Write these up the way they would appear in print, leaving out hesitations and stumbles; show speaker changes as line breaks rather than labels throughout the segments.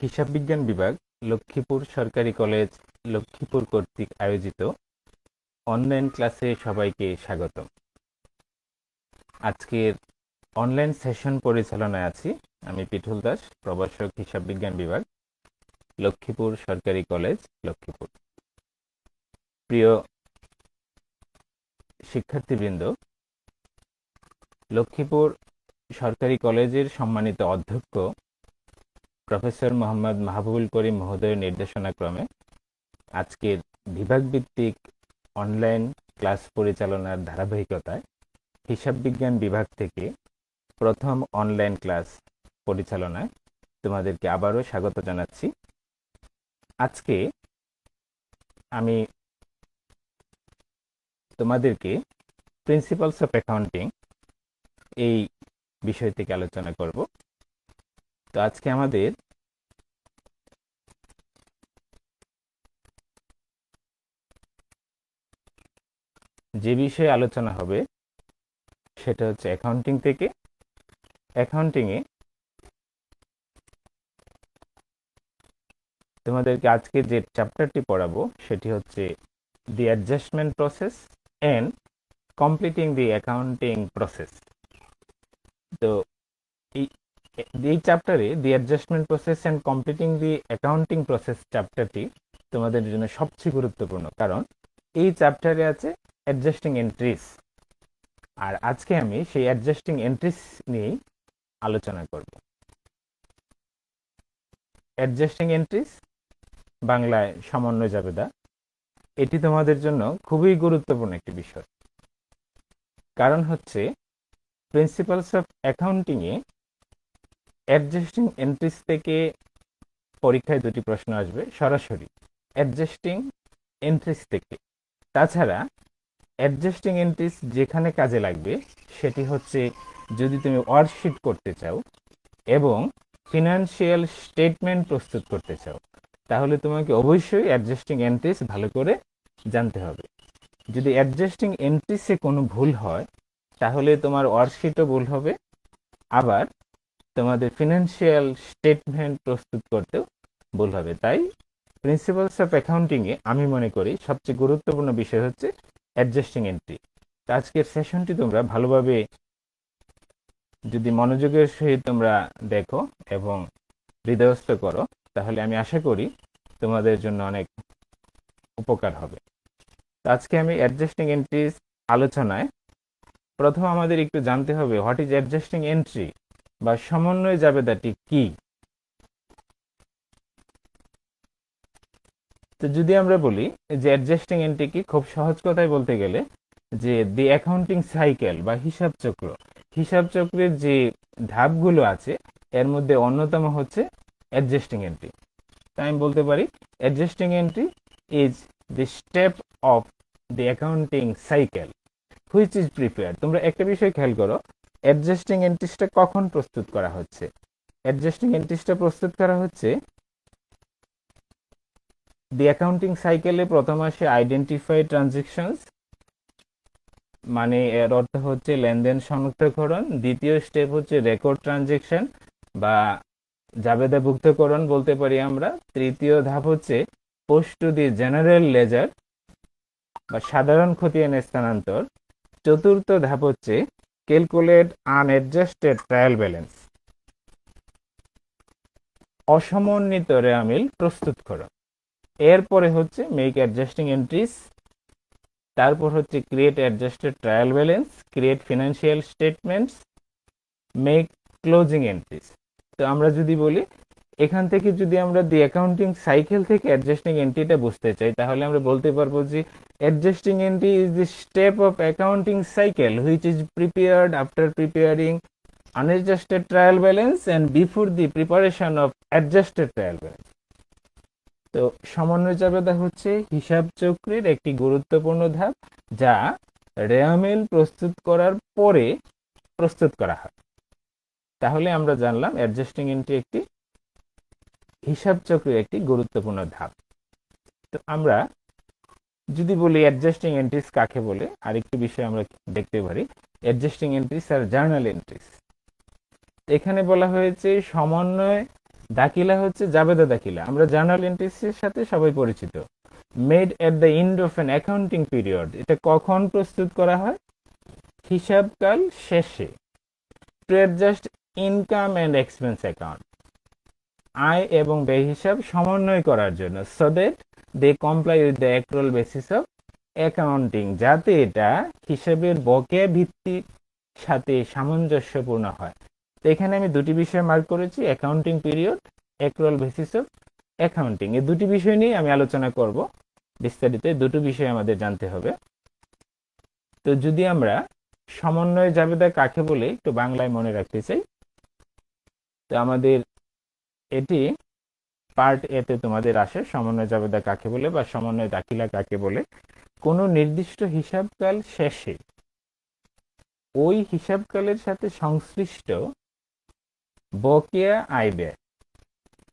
হিসাব বিজ্ঞান বিভাগ, লক্ষ্মীপুর সরকারি কলেজ, লক্ষ্মীপুর কর্তৃক আয়োজিত অনলাইন ক্লাসে সবাইকে স্বাগতম। আজকের অনলাইন সেশন পরিচালনায় আছি আমি পিঠুল দাস, প্রভাষক, হিসাব বিজ্ঞান বিভাগ, লক্ষ্মীপুর সরকারি কলেজ, লক্ষ্মীপুর। প্রিয় শিক্ষার্থীবৃন্দ, লক্ষ্মীপুর সরকারি কলেজের সম্মানিত অধ্যক্ষ প্রফেসর মোহাম্মদ মাহবুবুল করিম মহোদয়ের নির্দেশনাক্রমে আজকের বিভাগভিত্তিক অনলাইন ক্লাস পরিচালনার ধারাবাহিকতায় হিসাব বিজ্ঞান বিভাগ থেকে প্রথম অনলাইন ক্লাস পরিচালনায় তোমাদেরকে আবারও স্বাগত জানাচ্ছি। আজকে আমি তোমাদেরকে প্রিন্সিপালস অফ অ্যাকাউন্টিং এই বিষয় থেকে আলোচনা করব। তো আজকে আমাদের যে বিষয়ে আলোচনা হবে সেটা হচ্ছে অ্যাকাউন্টিং থেকে। অ্যাকাউন্টিংয়ে তোমাদেরকে আজকে যে চ্যাপ্টারটি পড়াবো সেটি হচ্ছে the adjustment process and completing the accounting process. তো এই চ্যাপ্টারে the adjustment process and completing the accounting process চ্যাপ্টারটি তোমাদের জন্য সবচেয়ে গুরুত্বপূর্ণ, কারণ এই চ্যাপ্টারে আছে অ্যাডজাস্টিং এন্ট্রিস। আর আজকে আমি সেই অ্যাডজাস্টিং এন্ট্রিস নিয়েই আলোচনা করব। অ্যাডজাস্টিং এন্ট্রিস, বাংলায় সমন্বয় জাবেদা, এটি তোমাদের জন্য খুবই গুরুত্বপূর্ণ একটি বিষয়। কারণ হচ্ছে প্রিন্সিপালস অফ অ্যাকাউন্টিংয়ে অ্যাডজাস্টিং এন্ট্রিস থেকে পরীক্ষায় দুটি প্রশ্ন আসবে সরাসরি অ্যাডজাস্টিং এন্ট্রিস থেকে। তাছাড়া অ্যাডজাস্টিং এন্ট্রিস যেখানে কাজে লাগবে সেটি হচ্ছে যদি তুমি ওয়ার্কশিট করতে চাও এবং ফিনান্সিয়াল স্টেটমেন্ট প্রস্তুত করতে চাও, তাহলে তোমাকে অবশ্যই অ্যাডজাস্টিং এন্ট্রিস ভালো করে জানতে হবে। যদি অ্যাডজাস্টিং এন্ট্রিসে কোনো ভুল হয় তাহলে তোমার ওয়ার্কশিটও ভুল হবে, আবার তোমাদের ফিনান্সিয়াল স্টেটমেন্ট প্রস্তুত করতেও ভুল হবে। তাই প্রিন্সিপালস অফ অ্যাকাউন্টিংয়ে আমি মনে করি সবচেয়ে গুরুত্বপূর্ণ বিষয় হচ্ছে অ্যাডজাস্টিং এন্ট্রি। আজকের সেশনটি তোমরা ভালোভাবে যদি মনোযোগের সহিত তোমরা দেখো এবং হৃদয়স্থ করো, তাহলে আমি আশা করি তোমাদের জন্য অনেক উপকার হবে। আজকে আমি অ্যাডজাস্টিং এন্ট্রিজ আলোচনায় প্রথম আমাদের একটু জানতে হবে হোয়াট ইজ অ্যাডজাস্টিং এন্ট্রি বা সমন্বয় জাবেদাটি কি। তো যদি আমরা বলি যে অ্যাডজাস্টিং এন্ট্রি কি, খুব সহজ কথায় বলতে গেলে যে দি অ্যাকাউন্টিং সাইকেল বা হিসাব চক্র, হিসাব চক্রের যে ধাপগুলো আছে এর মধ্যে অন্যতম হচ্ছে অ্যাডজাস্টিং এন্ট্রি। তাই আমি বলতে পারি adjusting entry is the step of the accounting cycle which is prepared. তোমরা একটা বিষয় খেয়াল করো, অ্যাডজাস্টিং এন্ট্রিসটা কখন প্রস্তুত করা হচ্ছে? অ্যাডজাস্টিং এন্ট্রিসটা প্রস্তুত করা হচ্ছে দি অ্যাকাউন্টিং সাইকেলে প্রথম আসে আইডেন্টিফাই ট্রানজেকশনস, মানে এর অর্থ হচ্ছে লেনদেন শনাক্তকরণ। দ্বিতীয় স্টেপ হচ্ছে রেকর্ড ট্রানজেকশন বা জাবেদাভুক্তকরণ বলতে পারি আমরা। তৃতীয় ধাপ হচ্ছে post to the general ledger বা সাধারণ খতিয়ান স্থানান্তর। চতুর্থ ধাপ হচ্ছে ক্যালকুলেট আনঅ্যাডজাস্টেড ট্রায়াল ব্যালেন্স, অসমন্বিত রেওয়ামিল প্রস্তুতকরণ। এরপরে হচ্ছে মেক অ্যাডজাস্টিং এন্ট্রিস, তারপর হচ্ছে create adjusted trial balance, create financial statements, make closing entries. তো আমরা যদি বলি এখান থেকে যদি আমরা দি অ্যাকাউন্টিং সাইকেল থেকে অ্যাডজাস্টিং এন্ট্রিটা বুঝতে চাই, তাহলে আমরা বলতে পারবো যে adjusting entry is the step of accounting cycle which is prepared after preparing unadjusted trial balance and before the preparation of adjusted trial balance. তো সমন্বয় জাবেদা হচ্ছে হিসাব চক্রের একটি গুরুত্বপূর্ণ ধাপ যা রেওয়ামিল প্রস্তুত করার পরে প্রস্তুত করা হয়। তাহলে আমরা জানলাম অ্যাডজাস্টিং এন্ট্রি একটি হিসাব চক্রের একটি গুরুত্বপূর্ণ ধাপ। তো আমরা যদি বলি অ্যাডজাস্টিং এন্ট্রিস কাকে বলে, আরেকটি বিষয় আমরা দেখতে পারি অ্যাডজাস্টিং এন্ট্রিস আর জার্নাল এন্ট্রিস। এখানে বলা হয়েছে সমন্বয় দাখিলা হচ্ছে জাবেদা দাখিলা, আমরা জার্নাল এন্ট্রিসের সাথে সবাই পরিচিত। Made at the end of an accounting period, এটা কখন প্রস্তুত করা হয়? হিসাবকাল শেষে। To adjust income and expense account, আয় এবং ব্যয় হিসাব সমন্বয় করার জন্য, so that they comply with the accrual basis of accounting, যাতে এটা হিসাবের বকেয়া ভিত্তির সাথে সামঞ্জস্যপূর্ণ হয়। তো এখানে আমি দুটি বিষয় মার্ক করেছি, accounting period, accrual basis of accounting. এই দুটি বিষয় নিয়ে আমি আলোচনা করব বিস্তারিত। দুটো বিষয় আমাদের জানতে হবে। তো যদি আমরা সমন্বয় জাবেদা কাকে বলে একটু বাংলায় মনে রাখতে চাই, তো আমাদের এটি পার্ট এতে তোমাদের আসে, সমন্বয় জাবেদা কাকে বলে বা সমন্বয় দাখিলা কাকে বলে। কোনো নির্দিষ্ট হিসাবকাল শেষে ওই হিসাবকালের সাথে সংশ্লিষ্ট বকেয়া আয় ব্যয়,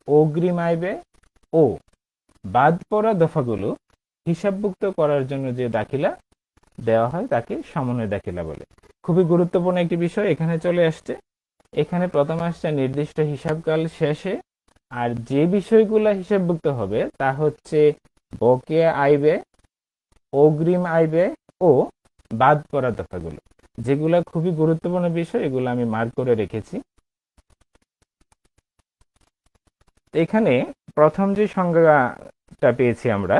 অগ্রিম আয় ব্যয় ও বাদ পড়া দফাগুলো হিসাবভুক্ত করার জন্য যে দাখিলা দেওয়া হয় তাকে সমন্বয় দাখিলা বলে। খুবই গুরুত্বপূর্ণ একটি বিষয় এখানে চলে আসছে। এখানে প্রথম আসছে নির্দিষ্ট হিসাবকাল শেষে, আর যে বিষয়গুলো হিসাবভুক্ত হবে তা হচ্ছে বকেয়া আয় ব্যয়, অগ্রিম আয় ব্যয় ও বাদ পড়া দফাগুলো, যেগুলো খুবই গুরুত্বপূর্ণ বিষয়, এগুলো আমি মার্ক করে রেখেছি। এখানে প্রথম যে সংজ্ঞাটা পেয়েছি আমরা,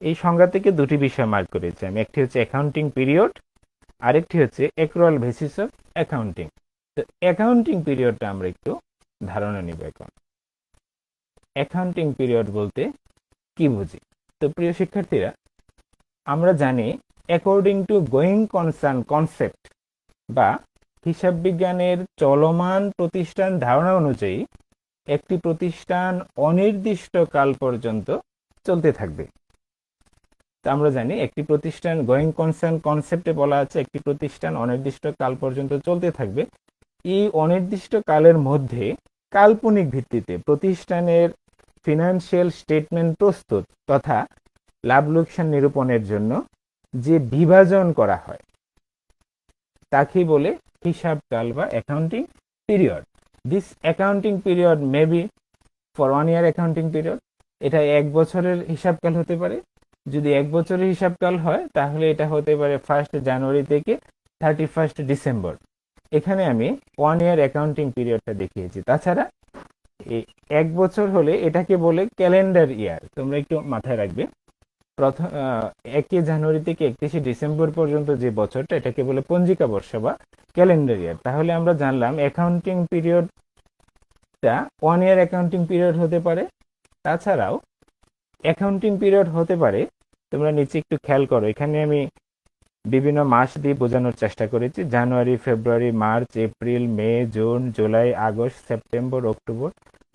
এই সংজ্ঞা থেকে দুটি বিষয় মার্ক করেছি আমি, একটি হচ্ছে অ্যাকাউন্টিং পিরিয়ড, আরেকটি হচ্ছে অ্যাক্রুয়াল বেসিস অফ অ্যাকাউন্টিং। তো অ্যাকাউন্টিং পিরিয়ডটা আমরা একটু ধারণা নিব। এখন অ্যাকাউন্টিং পিরিয়ড বলতে কি বুঝি? তো প্রিয় শিক্ষার্থীরা, আমরা জানি according to going concern concept বা হিসাব বিজ্ঞানের চলমান প্রতিষ্ঠান ধারণা অনুযায়ী একটি প্রতিষ্ঠান অনির্দিষ্ট কাল পর্যন্ত চলতে থাকবে। তা আমরা জানি একটি প্রতিষ্ঠান গোয়িং কনসার্ন কনসেপ্টে বলা আছে একটি প্রতিষ্ঠান অনির্দিষ্ট কাল পর্যন্ত চলতে থাকবে। এই অনির্দিষ্ট কালের মধ্যে কাল্পনিক ভিত্তিতে প্রতিষ্ঠানের ফিনান্সিয়াল স্টেটমেন্ট প্রস্তুত তথা লাভ লোকসান নিরূপণের জন্য যে বিভাজন করা হয় তাকে বলে হিসাবকাল বা accounting period. This accounting period may be for 1 year accounting period, এটা 1 বছরের হিসাবকাল হতে পারে। যদি 1 বছরের হিসাবকাল হয় তাহলে এটা হতে পারে 1 জানুয়ারি থেকে 31 ডিসেম্বর। এখানে আমি 1 year অ্যাকাউন্টিং পিরিয়ডটা দেখিয়েছি। তাছাড়া 1 বছর হলে এটাকে বলে ক্যালেন্ডার ইয়ার, তোমরা একটু মাথায় রাখবে। প্রথম 1 জানুয়ারি থেকে 31 ডিসেম্বর পর্যন্ত যে বছরটা, এটাকে বলে পঞ্জিকা বর্ষ বা ক্যালেন্ডার ইয়ার। তাহলে আমরা জানলাম অ্যাকাউন্টিং পিরিয়ডটা 1 year অ্যাকাউন্টিং পিরিয়ড হতে পারে। তাছাড়াও অ্যাকাউন্টিং পিরিয়ড হতে পারে, তোমরা নিচে একটু খেয়াল করো, এখানে আমি বিভিন্ন মাস দিয়ে বোঝানোর চেষ্টা করেছি, January, February, March, April, May, June, July, August, September, October,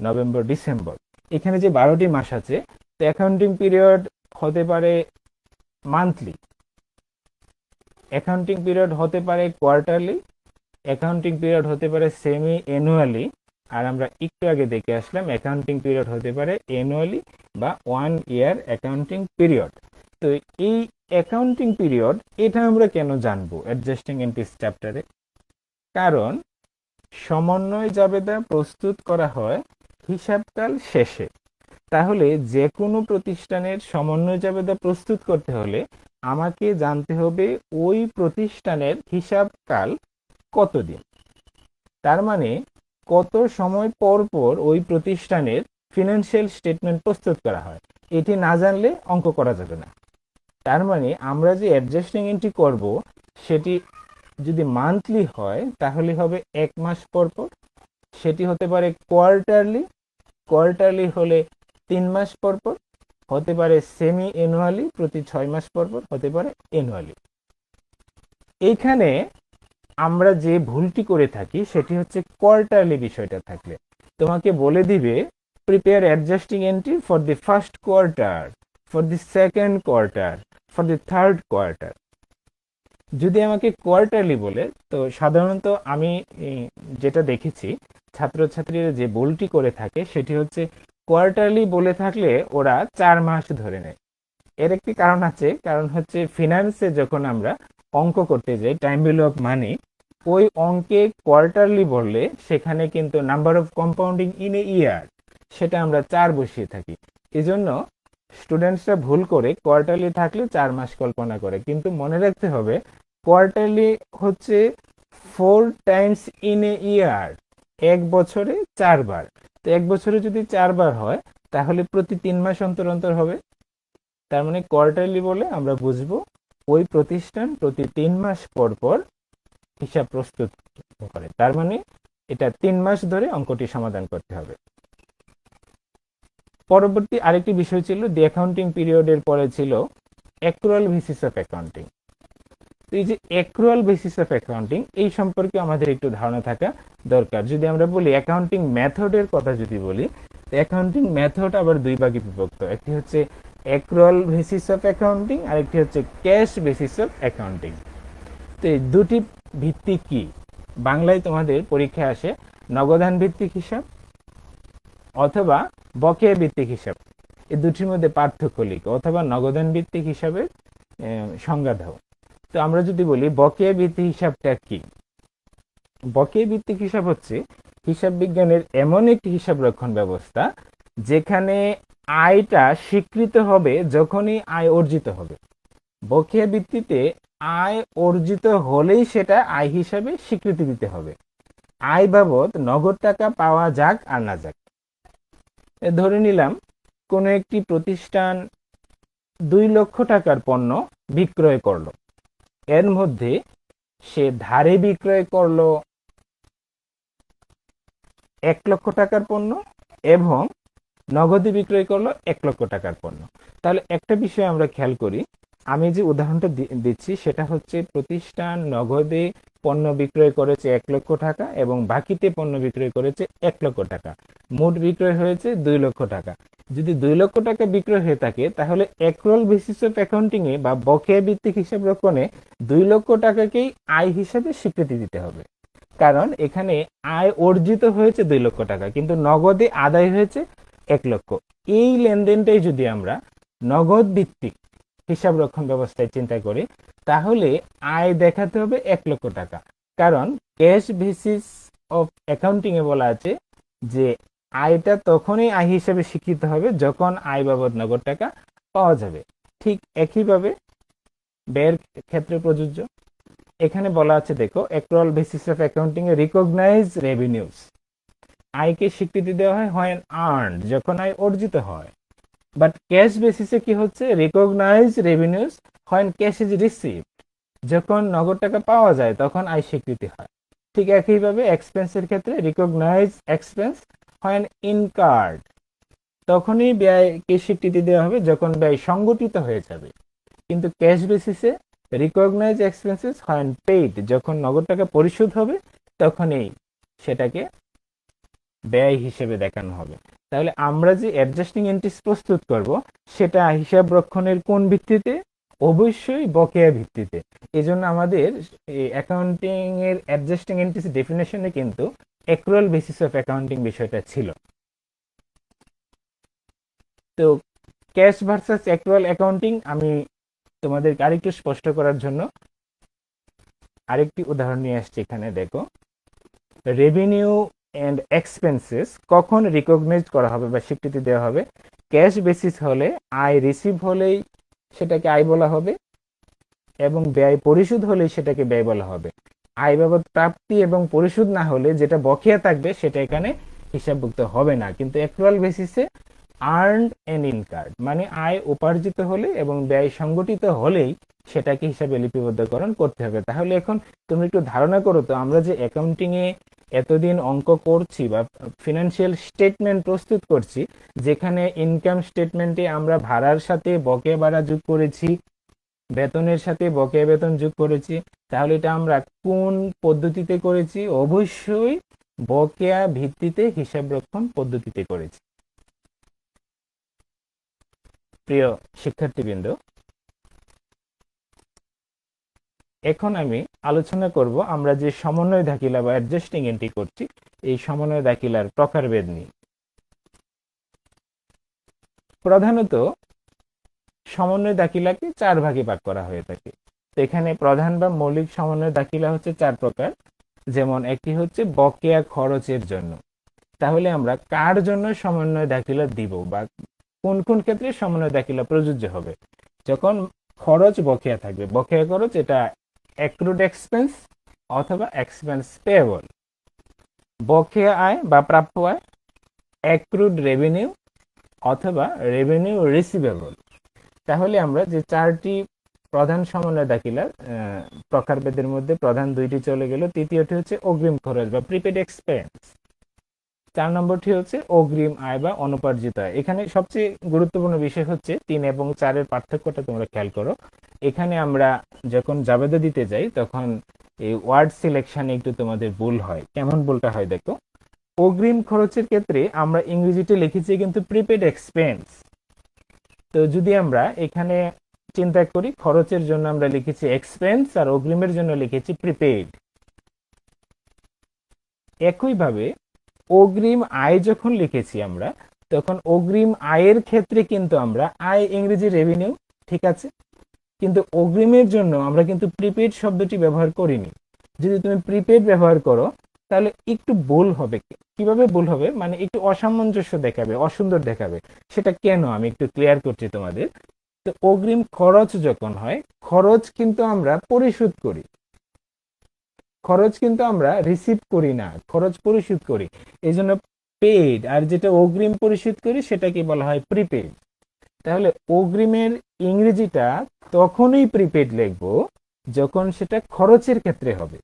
November, December. এখানে যে 12টি মাস আছে, তো অ্যাকাউন্টিং পিরিয়ড হতে পারে মান্থলি, অ্যাকাউন্টিং পিরিয়ড হতে পারে কোয়ার্টারলি, অ্যাকাউন্টিং পিরিয়ড হতে পারে সেমি অ্যানুয়ালি, আর আমরা একটু আগে দেখে আসলাম অ্যাকাউন্টিং পিরিয়ড হতে পারে অ্যানুয়ালি বা 1 year অ্যাকাউন্টিং পিরিয়ড। তো এই অ্যাকাউন্টিং পিরিয়ড এটা আমরা কেন জানবো অ্যাডজাস্টিং এন্ট্রিজ চ্যাপ্টারে? কারণ সমন্বয় জাবেদা প্রস্তুত করা হয় হিসাবকাল শেষে। তাহলে যে কোনো প্রতিষ্ঠানের সমন্বয় জাবেদা প্রস্তুত করতে হলে আমাকে জানতে হবে ওই প্রতিষ্ঠানের হিসাবকাল কতদিন, তার মানে কত সময় পর পর ওই প্রতিষ্ঠানের ফিনান্সিয়াল স্টেটমেন্ট প্রস্তুত করা হয়। এটি না জানলে অঙ্ক করা যাবে না। তার মানে আমরা যে অ্যাডজাস্টিং এন্ট্রি করব সেটি যদি মান্থলি হয় তাহলে হবে 1 মাস পর পর, সেটি হতে পারে কোয়ার্টারলি, কোয়ার্টারলি হলে 3 মাস পর পর, হতে পারে সেমি অ্যানুয়ালি প্রতি 6 মাস পর পর, হতে পারে অ্যানুয়ালি। এইখানে আমরা যে ভুলটি করে থাকি সেটি হচ্ছে কোয়ার্টারলি বিষয়টা থাকলে তোমাকে বলে দিবে prepare adjusting entry for the first quarter, for the second quarter, for the third quarter. যদি আমাকে কোয়ার্টারলি বলে, তো সাধারণত আমি যেটা দেখেছি ছাত্রছাত্রীরা যে ভুলটি করে থাকে সেটি হচ্ছে কোয়ার্টারলি বলে থাকলে ওরা 4 মাস ধরে নেয়। এর একটি কারণ আছে, কারণ হচ্ছে ফিনান্সে যখন আমরা অঙ্ক করতে যাই টাইম ভ্যালু অফ মানি, ওই অঙ্কে কোয়ার্টারলি বললে সেখানে কিন্তু number of compounding in a year, সেটা আমরা 4 বসিয়ে থাকি। এজন্য স্টুডেন্টসরা ভুল করে কোয়ার্টারলি থাকলে 4 মাস কল্পনা করে, কিন্তু মনে রাখতে হবে কোয়ার্টারলি হচ্ছে 4 টাইমস ইন এ ইয়ার, এক বছরে 4 বার। তো এক বছরে যদি 4 বার হয় তাহলে প্রতি 3 মাস অন্তর অন্তর হবে। তার মানে কোয়ার্টারলি বলে আমরা বুঝবো ওই প্রতিষ্ঠান প্রতি 3 মাস পর পর হিসাব প্রস্তুত করে। তার মানে এটা 3 মাস ধরে অঙ্কটি সমাধান করতে হবে। পরবর্তী আরেকটি বিষয় ছিল দি অ্যাকাউন্টিং পিরিয়ডের পরে ছিল অ্যাক্রুয়াল বেসিস অফ অ্যাকাউন্টিং। এই যে অ্যাক্রুয়াল বেসিস অফ অ্যাকাউন্টিং এই সম্পর্কে আমাদের একটু ধারণা থাকা দরকার। যদি আমরা বলি অ্যাকাউন্টিং মেথডের কথা যদি বলি, অ্যাকাউন্টিং মেথড আবার দুই ভাগে বিভক্ত। একটি হচ্ছে অ্যাক্রুয়াল বেসিস অফ অ্যাকাউন্টিং আর একটি হচ্ছে ক্যাশ বেসিস অফ অ্যাকাউন্টিং। তো এই দুটি ভিত্তি কি? বাংলায় তোমাদের পরীক্ষায় আসে নগদান ভিত্তিক হিসাব অথবা বকেয়া ভিত্তিক হিসাব। এই দুটির মধ্যে পার্থক্য লিখো, অথবা নগদান ভিত্তিক হিসাবের সংজ্ঞা দাও। তো আমরা যদি বলি বকেয়া ভিত্তিক হিসাবটা কি? বকেয়া ভিত্তিক হিসাব হচ্ছে হিসাব বিজ্ঞানের এমন একটি হিসাব রক্ষণ ব্যবস্থা যেখানে আয়টা স্বীকৃত হবে যখনই আয় অর্জিত হবে। বকেয়া ভিত্তিতে আয় অর্জিত হলেই সেটা আয় হিসাবে স্বীকৃতি দিতে হবে, আয় বাবদ নগদ টাকা পাওয়া যাক আর না যাক। ধরে নিলাম কোনো একটি প্রতিষ্ঠান 2 লক্ষ টাকার পণ্য বিক্রয় করলো, এর মধ্যে সে ধারে বিক্রয় করলো 1 লক্ষ টাকার পণ্য এবং নগদে বিক্রয় করলো 1 লক্ষ টাকার পণ্য। তাহলে একটা বিষয় আমরা খেয়াল করি, আমি যে উদাহরণটা দিচ্ছি সেটা হচ্ছে প্রতিষ্ঠান নগদে পণ্য বিক্রয় করেছে 1 লক্ষ টাকা এবং বাকিতে পণ্য বিক্রয় করেছে 1 লক্ষ টাকা, মোট বিক্রয় হয়েছে 2 লক্ষ টাকা। যদি 2 লক্ষ টাকা বিক্রয় হয়ে থাকে তাহলে অ্যাক্রুয়াল বেসিস অফ অ্যাকাউন্টিং এ বা বকেয়া ভিত্তিক হিসাব রক্ষণে 2 লক্ষ টাকাকেই আয় হিসাবে স্বীকৃতি দিতে হবে, কারণ এখানে আয় অর্জিত হয়েছে 2 লক্ষ টাকা কিন্তু নগদে আদায় হয়েছে 1 লক্ষ। এই লেনদেনটাই যদি আমরা নগদ ভিত্তিক হিসাব রক্ষণ ব্যবস্থায় চিন্তা করি তাহলে আয় দেখাতে হবে 1 লক্ষ টাকা, কারণ ক্যাশ বেসিস অফ অ্যাকাউন্টিং এ বলা আছে যে আয়টা তখনই আয় হিসেবে স্বীকৃত হবে যখন আয় বাবদ নগদ টাকা পাওয়া যাবে। ঠিক একইভাবে ব্যয়ের ক্ষেত্রে প্রযোজ্য। এখানে বলা আছে দেখো, অ্যাক্রুয়াল বেসিস অফ অ্যাকাউন্টিং এ রিকগনাইজ রেভিনিউজ, আয়কে স্বীকৃতি দেওয়া হয় when earned, যখন আয় অর্জিত হয়। বাট ক্যাশ বেসিসে কি হচ্ছে, recognize revenues when cash is received, যখন নগদ টাকা পাওয়া যায় তখন আয় স্বীকৃতি হয়। ঠিক একইভাবে এক্সপেন্সের ক্ষেত্রে রিকগনাইজ এক্সপেন্স when incurred, তখনই ব্যয়কে স্বীকৃতি দেওয়া হবে যখন ব্যয় সংগঠিত হয়ে যাবে। কিন্তু ক্যাশ বেসিসে রিকগনাইজ এক্সপেন্সেস when পেইড, যখন নগদ টাকা পরিশোধ হবে তখনই সেটাকে ব্যয় হিসেবে দেখানো হবে। তাহলে আমরা যে অ্যাডজাস্টিং এন্ট্রিজ প্রস্তুত করব সেটা হিসাব রক্ষণের কোন ভিত্তিতে? অবশ্যই বকেয়া ভিত্তিতে। এজন্য আমাদের অ্যাকাউন্টিং এর অ্যাডজাস্টিং এন্ট্রিজ ডেফিনেশনে কিন্তু অ্যাক্রুয়াল বেসিস অফ অ্যাকাউন্টিং বিষয়টা ছিল। তো ক্যাশ ভার্সাস অ্যাক্রুয়াল অ্যাকাউন্টিং আমি তোমাদেরকে আরেকটু স্পষ্ট করার জন্য আরেকটি উদাহরণ নিয়ে আসছি। এখানে দেখো, রেভিনিউ এন্ড এক্সপেন্সেস কখন রিকগনাইজ করা হবে বা স্বীকৃতি দেওয়া হবে? ক্যাশ বেসিস হলে, আয় রিসিভ হলেই সেটাকে আয় বলা হবে এবং ব্যয় পরিশোধ হলেই সেটাকে ব্যয় বলা হবে। আয় বাবদ প্রাপ্তি এবং পরিশোধ না হলে যেটা বকেয়া থাকবে সেটা এখানে হিসাবভুক্ত হবে না। কিন্তু অ্যাক্রুয়াল বেসিসে আর্নড এন্ড ইনকার্ড, মানে আয় উপার্জিত হলে এবং ব্যয় সংগঠিত হলেই সেটাকে হিসাবে লিপিবদ্ধকরণ করতে হবে। তাহলে এখন তুমি একটু ধারণা করো তো, আমরা যে অ্যাকাউন্টিং এ এতদিন অঙ্ক করছি বা ফিনান্সিয়াল স্টেটমেন্ট প্রস্তুত করছি, যেখানে ইনকাম স্টেটমেন্টে আমরা ভাড়ার সাথে বকেয়া ভাড়া যোগ করেছি, বেতনের সাথে বকেয়া বেতন যোগ করেছি, তাহলে এটা আমরা কোন পদ্ধতিতে করেছি? অবশ্যই বকেয়া ভিত্তিতে হিসাব রক্ষণ পদ্ধতিতে করেছি। প্রিয় শিক্ষার্থীবৃন্দ, এখন আমি আলোচনা করব আমরা যে সমন্বয় দাখিলা বা অ্যাডজাস্টিং এন্ট্রি করছি এই সমন্বয় দাখিলার প্রকারভেদ নিয়ে। প্রধানত সমন্বয় দাখিলাকে 4 ভাগে ভাগ করা হয়ে থাকে। তো এখানে প্রধান বা মৌলিক সমন্বয় দাখিলা হচ্ছে 4 প্রকার। যেমন একটি হচ্ছে বকেয়া খরচের জন্য, তাহলে আমরা কার জন্য সমন্বয় দাখিলা দিব বা কোন কোন ক্ষেত্রে সমন্বয় দাখিলা প্রযোজ্য হবে? যখন খরচ বকেয়া থাকবে, বকেয়া খরচ এটা অ্যাক্রুড এক্সপেন্স অথবা এক্সপেন্স পেয়েবল, বকেয়া আয় বা প্রাপ্য আয়, অ্যাক্রুড রেভিনিউ অথবা রেভিনিউ রিসিভেবল। তাহলে আমরা যে চারটি প্রধান সমন্বয় দাখিলার প্রকারভেদের মধ্যে প্রধান দুইটি চলে গেল, তৃতীয়টি হচ্ছে অগ্রিম খরচ বা প্রিপেড এক্সপেন্স, 4 নম্বরটি হচ্ছে অগ্রিম আয় বা অনুপার্জিত আয়। এখানে সবচেয়ে গুরুত্বপূর্ণ বিষয় হচ্ছে 3 এবং 4 এর পার্থক্যটা তোমরা খেয়াল করো। এখানে আমরা যখন জাবেদা দিতে যাই তখন এই ওয়ার্ড সিলেকশনে একটু তোমাদের ভুল হয়। কেমন ভুলটা হয় দেখো, অগ্রিম খরচের ক্ষেত্রে আমরা ইংরেজিতে লিখেছি কিন্তু প্রিপেড এক্সপেন্স। তো যদি আমরা এখানে চিন্তা করি, খরচের জন্য আমরা লিখেছি এক্সপেন্স আর অগ্রিমের জন্য লিখেছি প্রিপেড। একইভাবে অগ্রিম আয় যখন লিখেছি আমরা, তখন অগ্রিম আয়ের ক্ষেত্রে কিন্তু আমরা আয় ইংরেজি রেভিনিউ, ঠিক আছে, কিন্তু অগ্রিমের জন্য আমরা কিন্তু প্রিপেড শব্দটি ব্যবহার করিনি। যদি তুমি প্রিপেড ব্যবহার করো তাহলে একটু ভুল হবে। কিভাবে ভুল হবে, মানে একটু অসামঞ্জস্য দেখাবে, অসুন্দর দেখাবে। সেটা কেন আমি একটু ক্লিয়ার করছি তোমাদের। তো অগ্রিম খরচ যখন হয়, খরচ কিন্তু আমরা পরিশোধ করি, খরচ কিন্তু আমরা রিসিভ করি না, খরচ পরিশোধ করি, এই জন্য পেড। আর যেটা অগ্রিম পরিশোধ করি সেটাকে বলা হয় প্রিপেড। তাহলে অগ্রিমের ইংরেজিটা তখনই প্রিপেড লিখবো যখন সেটা খরচের ক্ষেত্রে হবে।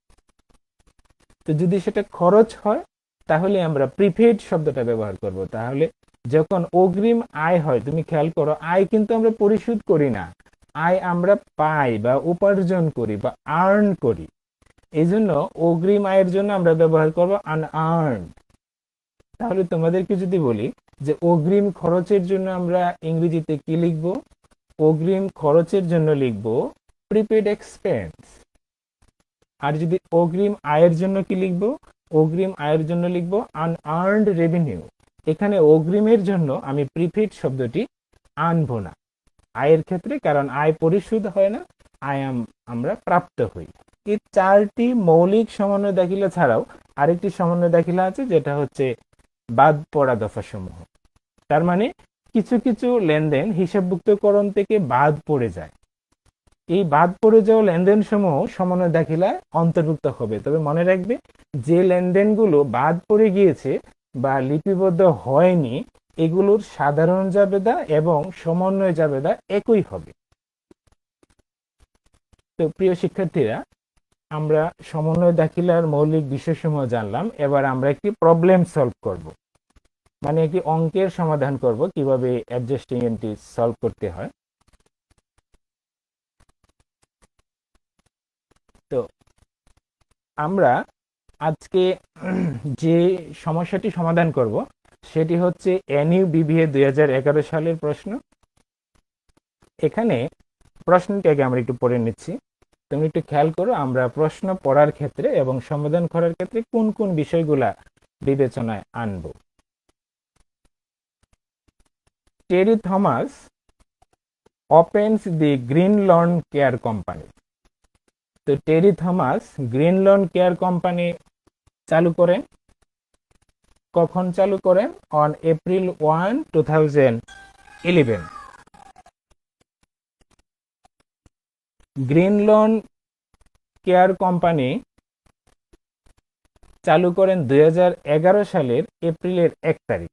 তো যদি সেটা খরচ হয় তাহলে আমরা প্রিপেড শব্দটা ব্যবহার করব। তাহলে যখন অগ্রিম আয় হয়, তুমি খেয়াল করো, আয় কিন্তু আমরা পরিশোধ করি না, আয় আমরা পাই বা উপার্জন করি বা আর্ন করি। এই জন্য অগ্রিম আয়ের জন্য আমরা ব্যবহার করব আনআর্নড। তাহলে তোমাদেরকে যদি বলি যে অগ্রিম খরচের জন্য আমরা ইংরেজিতে কি লিখব, অগ্রিম খরচের জন্য লিখব প্রিপেড এক্সপেন্স। আর যদি অগ্রিম আয়ের জন্য কি লিখব, অগ্রিম আয়ের জন্য লিখব আনআর্নড রেভিনিউ। এখানে অগ্রিমের জন্য আমি প্রিপেড শব্দটি আনবো না আয়ের ক্ষেত্রে, কারণ আয় পরিশোধ হয় না, আয় আমরা প্রাপ্ত হই। এই চারটি মৌলিক সমন্বয় দাখিলা ছাড়াও আরেকটি সমন্বয় দাখিলা আছে, যেটা হচ্ছে বাদ পড়া দফাসমূহ। তার মানে কিছু কিছু লেনদেন হিসাবভুক্তকরণ থেকে বাদ পড়ে যায়। এই বাদ পড়ে যাওয়া লেনদেন সমূহ সমন্বয় দাখিলায় অন্তর্ভুক্ত হবে। তবে মনে রাখবে, যে লেনদেনগুলো বাদ পড়ে গিয়েছে বা লিপিবদ্ধ হয়নি, এগুলোর সাধারণ জাবেদা এবং সমন্বয় জাবেদা একই হবে। তো প্রিয় শিক্ষার্থীরা, আমরা সমন্বয় দাখিলার মৌলিক বিষয়সমূহ জানলাম। এবার আমরা একটি প্রবলেম সলভ করব, মানে একটি অঙ্কের সমাধান করব, কিভাবে অ্যাডজাস্টিং এন্ট্রি সলভ করতে হয়। তো আমরা আজকে যে সমস্যাটি সমাধান করব সেটি হচ্ছে NUBVA 2011 সালের প্রশ্ন। এখানে প্রশ্নটি আগে আমরা একটু পড়ে নিচ্ছি, তুমি একটু খেয়াল করো আমরা প্রশ্ন পড়ার ক্ষেত্রে এবং সমাধান করার ক্ষেত্রে কোন কোন বিষয়গুলা বিবেচনায় আনব। Terry Thomas opens the Green Lawn Care Company। তো Terry Thomas Green Lawn Care Company চালু করেন। কখন চালু করেন? On April 1, 2011। Green Lawn Care Company চালু করেন 2011 সালের এপ্রিলের 1 তারিখ।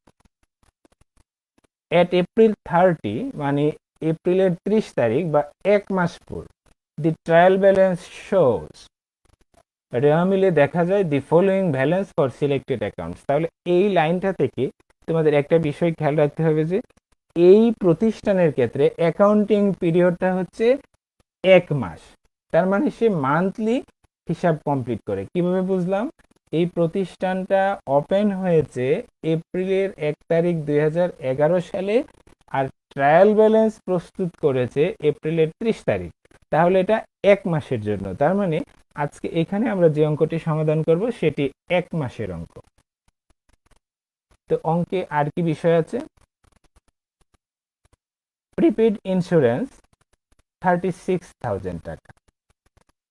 এট এপ্রিল 30, মানে এপ্রিলের 30 তারিখ বা 1 মাস পর, দি ট্রায়াল ব্যালেন্স শোজ, রেওয়া মিলে দেখা যায় the following balance for selected accounts. তাহলে এই লাইনটা থেকে তোমাদের একটা বিষয় খেয়াল রাখতে হবে যে এই প্রতিষ্ঠানের ক্ষেত্রে অ্যাকাউন্টিং পিরিয়ডটা হচ্ছে 1 মাস। তার মানে সে মান্থলি হিসাব কমপ্লিট করে। কিভাবে বুঝলাম? এই প্রতিষ্ঠানটা ওপেন হয়েছে এপ্রিলের 1 তারিখ 2011 সালে, আর ট্রায়াল ব্যালেন্স প্রস্তুত করেছে এপ্রিলের 30 তারিখ। তাহলে এটা 1 মাসের জন্য। তার মানে আজকে এখানে আমরা যে অঙ্কটি সমাধান করব সেটি 1 মাসের অঙ্ক। তো অঙ্কে আর কি বিষয় আছে? প্রিপেড ইন্স্যুরেন্স 36,000 টাকা।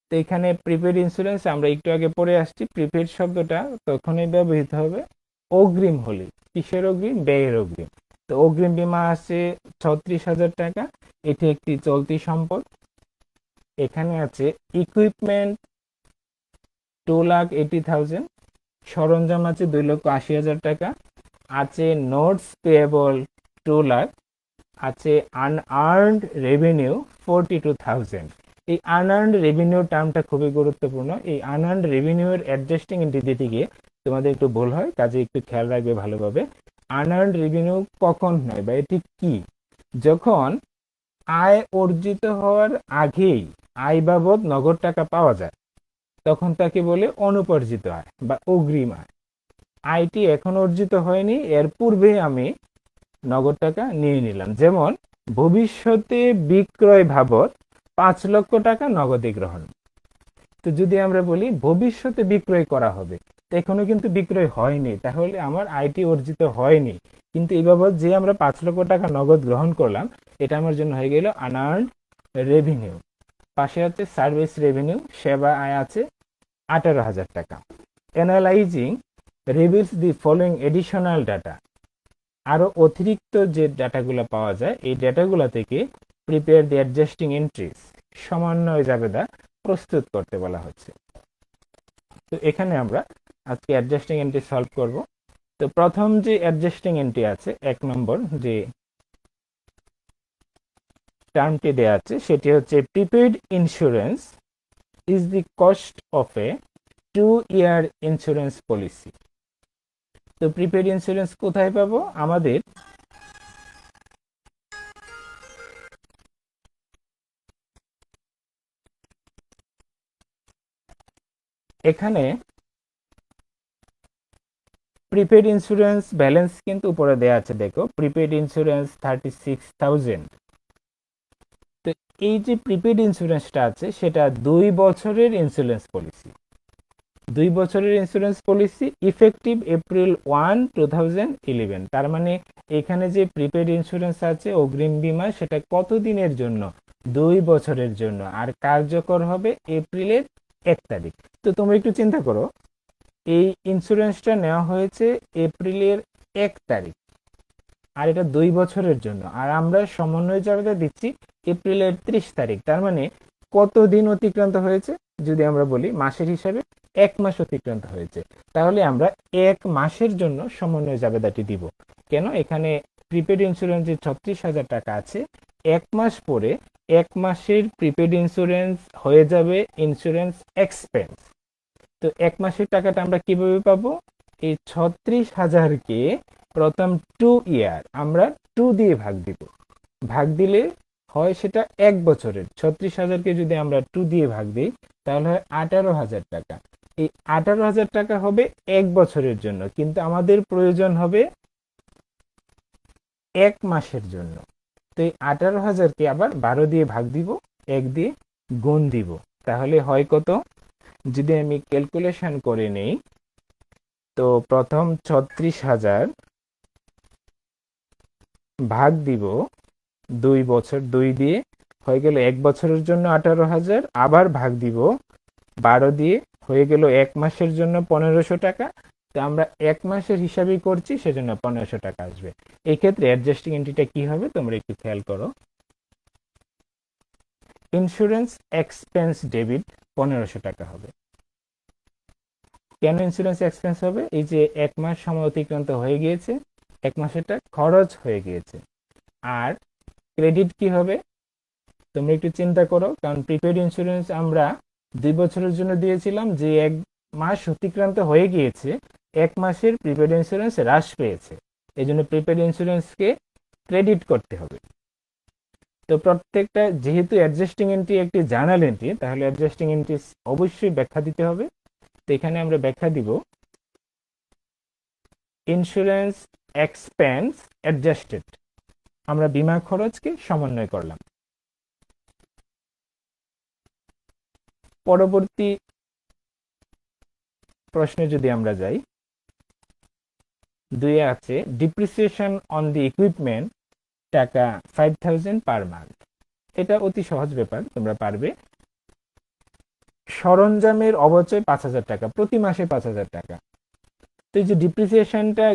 তো এখানে প্রিপেড ইন্স্যুরেন্স আমরা একটু আগে পড়ে আসছি, প্রিপেড শব্দটা তখনই ব্যবহৃত হবে অগ্রিম হলে, কিসের অগ্রিম? ব্যয়ের অগ্রিম। তো অগ্রিম বীমা আছে 36,000 টাকা, এটি একটি চলতি সম্পদ। এখানে আছে ইকুইপমেন্ট 2,80,000, সরঞ্জাম আছে 2,80,000 টাকা, আছে নোটস পেয়েবল 2 লাখ, আছে আনআর্নড রেভিনিউ 42,000। এই আনআর্নড রেভিনিউ টার্মটা খুবই গুরুত্বপূর্ণ। এই আনআর্নড রেভিনিউর অ্যাডজাস্টিং এন্ট্রি দিতে গিয়ে তোমাদের একটু ভুল হয়, কাজে একটু খেয়াল রাখবে ভালোভাবে। আনআর্নড রেভিনিউ কখন হয় বা এটি কি? যখন আয় অর্জিত হওয়ার আগেই আয় বাবদ নগদ টাকা পাওয়া যায়, তখন তাকে বলে অনুপার্জিত আয় বা অগ্রিম আয়। আয়টি এখন অর্জিত হয়নি, এর পূর্বে আমি নগদ টাকা নিয়ে নিলাম। যেমন ভবিষ্যতে বিক্রয় বাবদ 5 লক্ষ টাকা নগদে গ্রহণ। তো যদি আমরা বলি ভবিষ্যতে বিক্রয় করা হবে, তো এখনো কিন্তু বিক্রয় হয়নি, তাহলে আমার আয়টি অর্জিত হয়নি। কিন্তু এই বাবদ যে আমরা 5 লক্ষ টাকা নগদ গ্রহণ করলাম, এটা আমার জন্য হয়ে গেল আনআর্নড রেভিনিউ। পাশে আছে সার্ভিস রেভিনিউ, সেবা আয় আছে 18,000 টাকা। Analysing reveals the following additional data, আরো অতিরিক্ত যে ডাটাগুলো পাওয়া যায়, এই ডাটাগুলো থেকে প্রিপেয়ার দি অ্যাডজাস্টিং এন্ট্রিজ, সমন্বয় জাবেদা প্রস্তুত করতে বলা হচ্ছে। তো এখানে আমরা আজকে অ্যাডজাস্টিং এন্ট্রি সলভ করব। তো প্রথম যে অ্যাডজাস্টিং এন্ট্রি আছে, 1 নম্বর যে টার্মটি দেয়া আছে সেটি হচ্ছে prepaid insurance is the cost of A 2-year insurance policy. তো প্রিপেইড ইন্স্যুরেন্স কোথায় পাবো? আমাদের এখানে প্রিপেইড ইন্স্যুরেন্স ব্যালেন্স কিন্তু উপরে দেয়া আছে, দেখো প্রিপেইড ইন্স্যুরেন্স 36,000। তো এই যে প্রিপেইড ইন্স্যুরেন্সটা আছে সেটা 2 বছরের ইন্স্যুরেন্স পলিসি। 2 বছরের ইন্স্যুরেন্স পলিসি, ইফেক্টিভ এপ্রিল 1, 2011। তার মানে এখানে যে প্রিপেইড ইন্স্যুরেন্স আছে অগ্রিম বীমা, সেটা কত দিনের জন্য? 2 বছরের জন্য, আর কার্যকর হবে এপ্রিলের 1 তারিখ। তো তোমরা একটু চিন্তা করো, এই ইন্স্যুরেন্সটা নেওয়া হয়েছে এপ্রিলের 1 তারিখ, আর এটা 2 বছরের জন্য, আর আমরা সমন্বয় জাবেদা দিচ্ছি এপ্রিলের 30 তারিখ। তার মানে কত দিন অতিক্রান্ত হয়েছে? যদি আমরা বলি মাসের হিসাবে 1 মাস অতিক্রান্ত হয়েছে। তাহলে আমরা 1 মাসের জন্য সমন্বয় জাবেদাটি দিব। কেন? এখানে প্রিপেড ইন্স্যুরেন্স যে 36,000 টাকা আছে, 1 মাস পরে 1 মাসের প্রিপেড ইন্স্যুরেন্স হয়ে যাবে ইন্স্যুরেন্স এক্সপেন্স। তো 1 মাসের টাকাটা আমরা কিভাবে পাবো? এই 36,000-কে প্রথম 2 ইয়ার আমরা 2 দিয়ে ভাগ দিব। ভাগ দিলে হয় সেটা 1 বছরের। 36,000-কে যদি আমরা 2 দিয়ে ভাগ দিই তাহলে হয় 18,000 টাকা। এই 18,000 টাকা হবে 1 বছরের জন্য, কিন্তু আমাদের প্রয়োজন হবে 1 মাসের জন্য। তো এই 18,000-কে আবার 12 দিয়ে ভাগ দিব, 1 দিয়ে গুণ দিব। তাহলে হয় কত? যদি আমি ক্যালকুলেশন করে নেই, তো প্রথম 36,000 ভাগ দিব 2 বছর, 2 দিয়ে হয়ে গেল 1 বছরের জন্য 18,000, আবার ভাগ দিব 12 দিয়ে, হয়ে গেল 1 মাসের জন্য 1,500 টাকা। তো আমরা 1 মাসের হিসাবেই করছি, সেজন্য 1,500 টাকা আসবে। এই ক্ষেত্রে অ্যাডজাস্টিং এন্ট্রিটা কি হবে তোমরা একটু খেয়াল করো। ইন্স্যুরেন্স এক্সপেন্স ডেবিট 1,500 টাকা হবে। কেন ইন্স্যুরেন্স এক্সপেন্স হবে? এই যে 1 মাস সময় অতিক্রান্ত হয়ে গিয়েছে, 1 মাসেরটা খরচ হয়ে গিয়েছে। আর ক্রেডিট কি হবে তোমরা একটু চিন্তা করো, কারণ প্রিপেড ইন্স্যুরেন্স আমরা 2 বছরের জন্য দিয়েছিলাম, যে 1 মাস অতিক্রান্ত হয়ে গিয়েছে 1 মাসের প্রিপেড ইন্স্যুরেন্স হ্রাস পেয়েছে, এই জন্য প্রিপেড ইন্স্যুরেন্সকে ক্রেডিট করতে হবে। তো প্রত্যেকটা, যেহেতু অ্যাডজাস্টিং এন্ট্রি একটি জার্নাল এন্ট্রি, তাহলে অ্যাডজাস্টিং এন্ট্রি অবশ্যই ব্যাখ্যা দিতে হবে। তো এখানে আমরা ব্যাখ্যা দিব ইন্স্যুরেন্স এক্সপেন্স অ্যাডজাস্টেড, আমরা বীমা খরচকে সমন্বয় করলাম। পরবর্তী প্রশ্নে যদি আমরা যাই, 2 আছে ডিপ্রিসিয়েশন অন দি ইকুইপমেন্ট টাকা 5,000 পার মান্থ। এটা অতি সহজ ব্যাপার, তোমরা পারবে। সরঞ্জামের অবচয় 5,000 টাকা, প্রতি মাসে 5,000 টাকা। তো এই যে ডিপ্রিসিয়েশনটা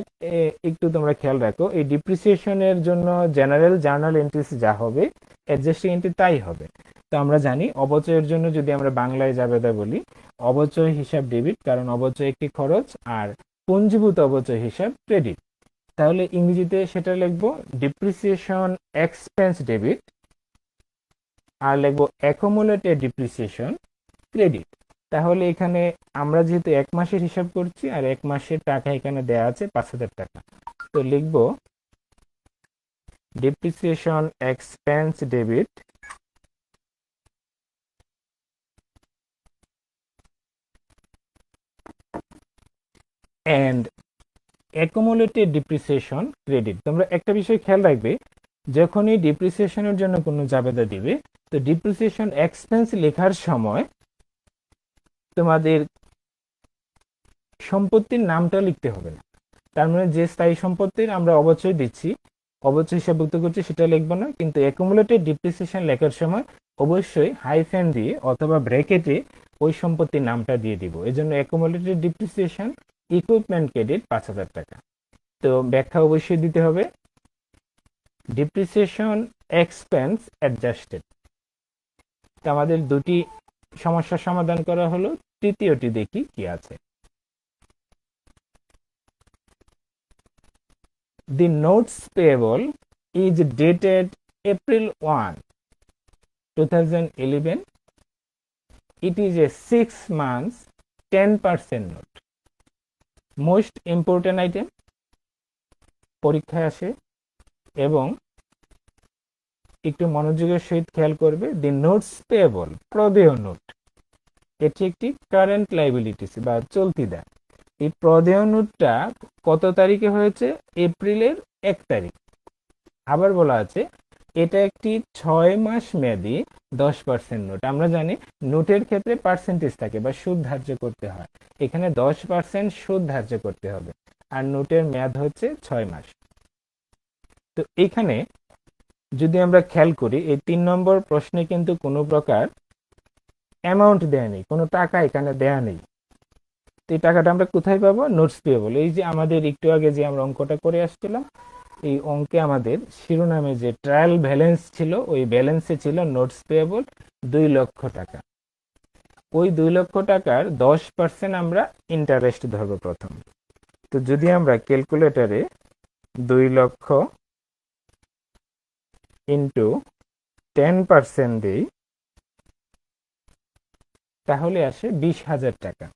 একটু তোমরা খেয়াল রাখো, এই ডিপ্রিসিয়েশনের জন্য জেনারেল জার্নাল এন্ট্রিস যা হবে অ্যাডজাস্টিং এন্ট্রি তাই হবে। তো আমরা জানি অবচয়ের জন্য যদি আমরা বাংলায় জাবেদা বলি, অবচয় হিসাব ডেবিট, কারণ অবচয় একটি খরচ, আর পঞ্জীভূত অবচয় হিসাব ক্রেডিট। তাহলে ইংরেজিতে সেটা লিখবো ডিপ্রিসিয়েশন এক্সপেন্স ডেবিট, আর লিখবো অ্যাকুমুলেটেড ডিপ্রিসিয়েশন ক্রেডিট। তাহলে এখানে আমরা যেহেতু এক মাসের হিসাব করছি, আর এক মাসের টাকা এখানে দেয়া আছে 5,000 টাকা, তো লিখবো depreciation expense debit and accumulated depreciation credit. তোমরা একটা বিষয় খেয়াল রাখবে, যখনই ডিপ্রিসিয়েশনের জন্য কোনো জাবেদা দিবে, তো ডিপ্রিসিয়েশন এক্সপেন্স লেখার সময় তোমাদের সম্পত্তির নামটা লিখতে হবে না। তার মানে যে স্থায়ী সম্পত্তির আমরা অবচয় দিচ্ছি, অবচয় হিসাবভুক্ত করছি, সেটা লিখবো না, কিন্তু অ্যাকুমুলেটেড ডিপ্রিসিয়েশন লেখার সময় অবশ্যই হাইফেন দিয়ে অথবা ব্র্যাকেটে ওই সম্পত্তির নামটা দিয়ে দিব। এজন্য অ্যাকুমুলেটেড ডিপ্রিসিয়েশন ইকুইপমেন্ট ক্রেডিট 5,000 টাকা। তো ব্যাখ্যা অবশ্যই দিতে হবে ডিপ্রিসিয়েশন এক্সপেন্স অ্যাডজাস্টেড। তো আমাদের দুটি সমস্যার সমাধান করা হলো, তৃতীয়টি দেখি কি আছে। The notes payable is dated April 1, 2011. It is a 6 months 10% note. Most important item পরীক্ষায় আসে, এবং একটু মনোযোগের সহিত খেয়াল করবে, দি নোটস পেয়েবল প্রদেয় নোট, এটি একটি কারেন্ট লাইবিলিটিস বা চলতি দায়। এই প্রদেয় নোটটা কত তারিখে হয়েছে? এপ্রিলের 1 তারিখ। আবার বলা আছে এটা একটি 6 মাস মেয়াদী 10% নোট। আমরা জানি নোটের ক্ষেত্রে পার্সেন্টেজ থাকে বা সুদ ধার্য করতে হয়, এখানে 10% সুদ ধার্য করতে হবে, আর নোটের মেয়াদ হচ্ছে 6 মাস। তো এখানে যদি আমরা খেয়াল করি, এই 3 নম্বর প্রশ্নে কিন্তু কোনো প্রকার অ্যামাউন্ট দেয়া নেই, কোনো টাকা এখানে দেয়া নেই। তো এই টাকাটা আমরা কোথায় পাবো? Notes payable. এই যে আমাদের একটু আগে যে আমরা অঙ্কটা করে আসছিলাম, এই অঙ্কে আমাদের শিরোনামে যে ট্রায়াল ব্যালেন্স ছিল, ওই ব্যালেন্সে ছিল নোটস পেয়েবল 2 লক্ষ টাকা। ওই 2 লক্ষ টাকার 10% আমরা ইন্টারেস্ট ধরবো প্রথম। তো যদি আমরা ক্যালকুলেটরে 2 লক্ষ ইন্টু 10% দিই, তাহলে আসে 20,000 টাকা।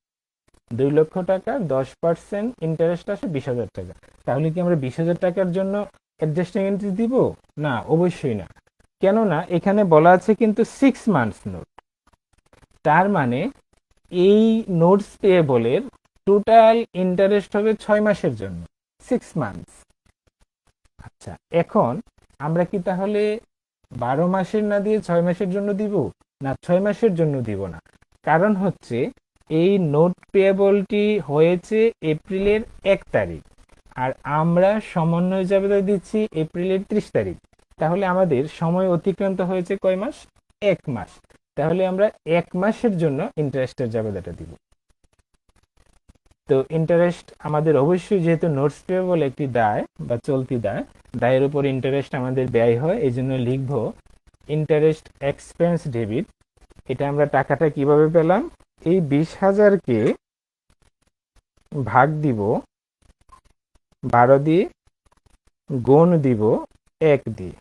2 লক্ষ টাকার 10% ইন্টারেস্ট আসে 20,000 টাকা। তাহলে কি আমরা 20,000 টাকার জন্য অ্যাডজাস্টিং এন্ট্রি দিব? না, অবশ্যই না। কেননা এখানে বলা আছে কিন্তু 6 মান্থস নোট। তার মানে এই নোটস পেয়েবলের টোটাল ইন্টারেস্ট হবে 6 মাসের জন্য, 6 মান্থস। আচ্ছা, এখন আমরা কি তাহলে 12 মাসের না দিয়ে 6 মাসের জন্য দিব? না, 6 মাসের জন্য দিব না। কারণ হচ্ছে এই নোট পেয়েবলটি হয়েছে এপ্রিলের 1 তারিখ, আর আমরা সমন্বয় জাবেদা দিচ্ছি এপ্রিলের 30 তারিখ। তাহলে আমাদের সময় অতিক্রান্ত হয়েছে কয় মাস? 1 মাস। তাহলে আমরা 1 মাসের জন্য ইন্টারেস্টের জাবেদাটা দিব। তো ইন্টারেস্ট আমাদের অবশ্যই, যেহেতু নোটস পেয়েবল একটি দায় বা চলতি দায়, দায়ের উপর ইন্টারেস্ট আমাদের ব্যয় হয়, এই জন্য লিখবো ইন্টারেস্ট এক্সপেন্স ডেবিট। এটা আমরা টাকাটা কিভাবে পেলাম? এই 20,000-কে ভাগ দিব 12 দিয়ে, গুণ দিব 1 দিয়ে,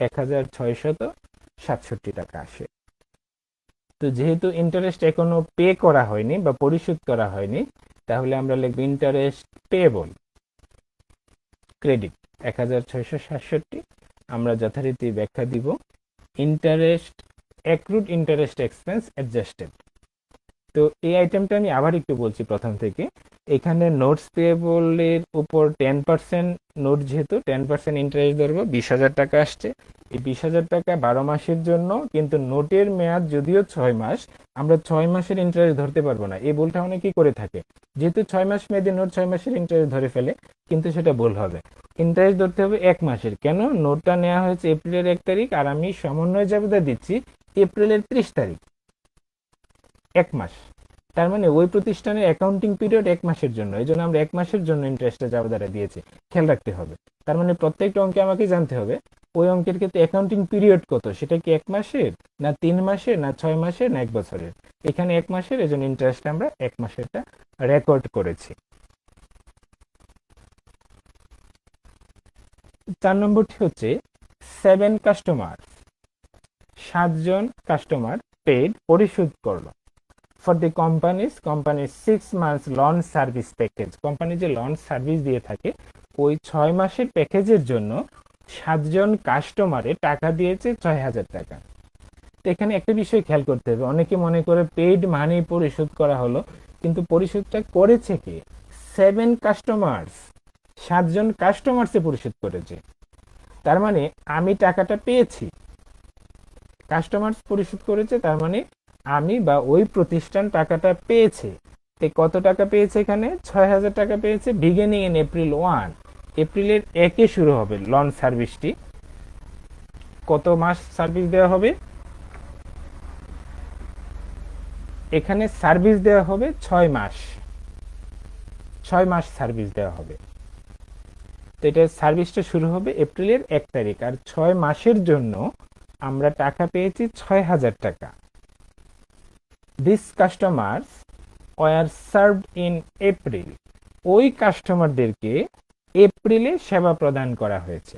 1,667 টাকা আসে। তো যেহেতু ইন্টারেস্ট এখনো পে করা হয়নি বা পরিশোধ করা হয়নি, তাহলে আমরা লিখব ইন্টারেস্ট পেয়েবল ক্রেডিট 1,667। আমরা যথারীতি ব্যাখ্যা দিব interest accrued interest expense adjusted. তো এই আইটেমটা আমি আবার একটু বলছি প্রথম থেকে। এখানে নোটস পেয়েবলের উপর 10% নোট, যেহেতু 10% ইন্টারেস্ট ধরবো, 20,000 টাকা আসছে। এই 20,000 টাকা 12 মাসের জন্য, কিন্তু নোটের মেয়াদ যদিও 6 মাস, আমরা 6 মাসের ইন্টারেস্ট ধরতে পারবো না। এই ভুলটা অনেকেই করে থাকে, যেহেতু 6 মাস মেয়াদী নোট 6 মাসের ইন্টারেস্ট ধরে ফেলে, কিন্তু সেটা ভুল হবে। ইন্টারেস্ট ধরতে হবে 1 মাসের। কেন? নোটটা নেওয়া হয়েছে এপ্রিলের 1 তারিখ, আর আমি সমন্বয় জাবেদা দিচ্ছি এপ্রিলের 30 তারিখ, 1 মাস। তার মানে ওই প্রতিষ্ঠানের অ্যাকাউন্টিং পিরিয়ড 1 মাসের জন্য, এই জন্য আমরা 1 মাসের জন্য ইন্টারেস্টটা যাওয়া দ্বারা দিয়েছি। খেয়াল রাখতে হবে। তার মানে প্রত্যেকটা অঙ্কে আমাকে জানতে হবে ওই অঙ্কের ক্ষেত্রে অ্যাকাউন্টিং পিরিয়ড কত, সেটা কি 1 মাসের, না 3 মাসের, না 6 মাসের, না 1 বছরের। এখানে 1 মাসের, এই জন্য ইন্টারেস্ট আমরা 1 মাসেরটা রেকর্ড করেছি। 4 নম্বরটি হচ্ছে 7 কাস্টমার, 7 জন কাস্টমার পেড পরিশোধ করলো ফর দি কোম্পানির 6 months launch service package. Company যে লঞ্চ সার্ভিস দিয়ে থাকে ওই 6 মাসের প্যাকেজের জন্য 7 জন কাস্টমারে টাকা দিয়েছে 6,000 টাকা। তো এখানে একটা বিষয় খেয়াল করতে হবে, অনেকে মনে করে পেইড মানি পরিশোধ করা হলো, কিন্তু পরিশোধটা করেছে কে? 7 কাস্টমার্স, 7 জন কাস্টমার্সে পরিশোধ করেছে। তার মানে আমি টাকাটা পেয়েছি, কাস্টমার্স পরিশোধ করেছে, তার মানে আমি বা ওই প্রতিষ্ঠান টাকাটা পেয়েছে। তো কত টাকা পেয়েছে? এখানে 6,000 টাকা পেয়েছে। বিগিনিং ইন এপ্রিল 1, এপ্রিলের 1-এ শুরু হবে লঞ্চ সার্ভিসটি। কত মাস সার্ভিস দেওয়া হবে? এখানে সার্ভিস দেওয়া হবে 6 মাস, 6 মাস সার্ভিস দেওয়া হবে। তো এটা সার্ভিসটা শুরু হবে এপ্রিলের 1 তারিখ, আর 6 মাসের জন্য আমরা টাকা পেয়েছি 6,000 টাকা। This customers were served in April, ওই কাস্টমারদেরকে এপ্রিলে সেবা প্রদান করা হয়েছে।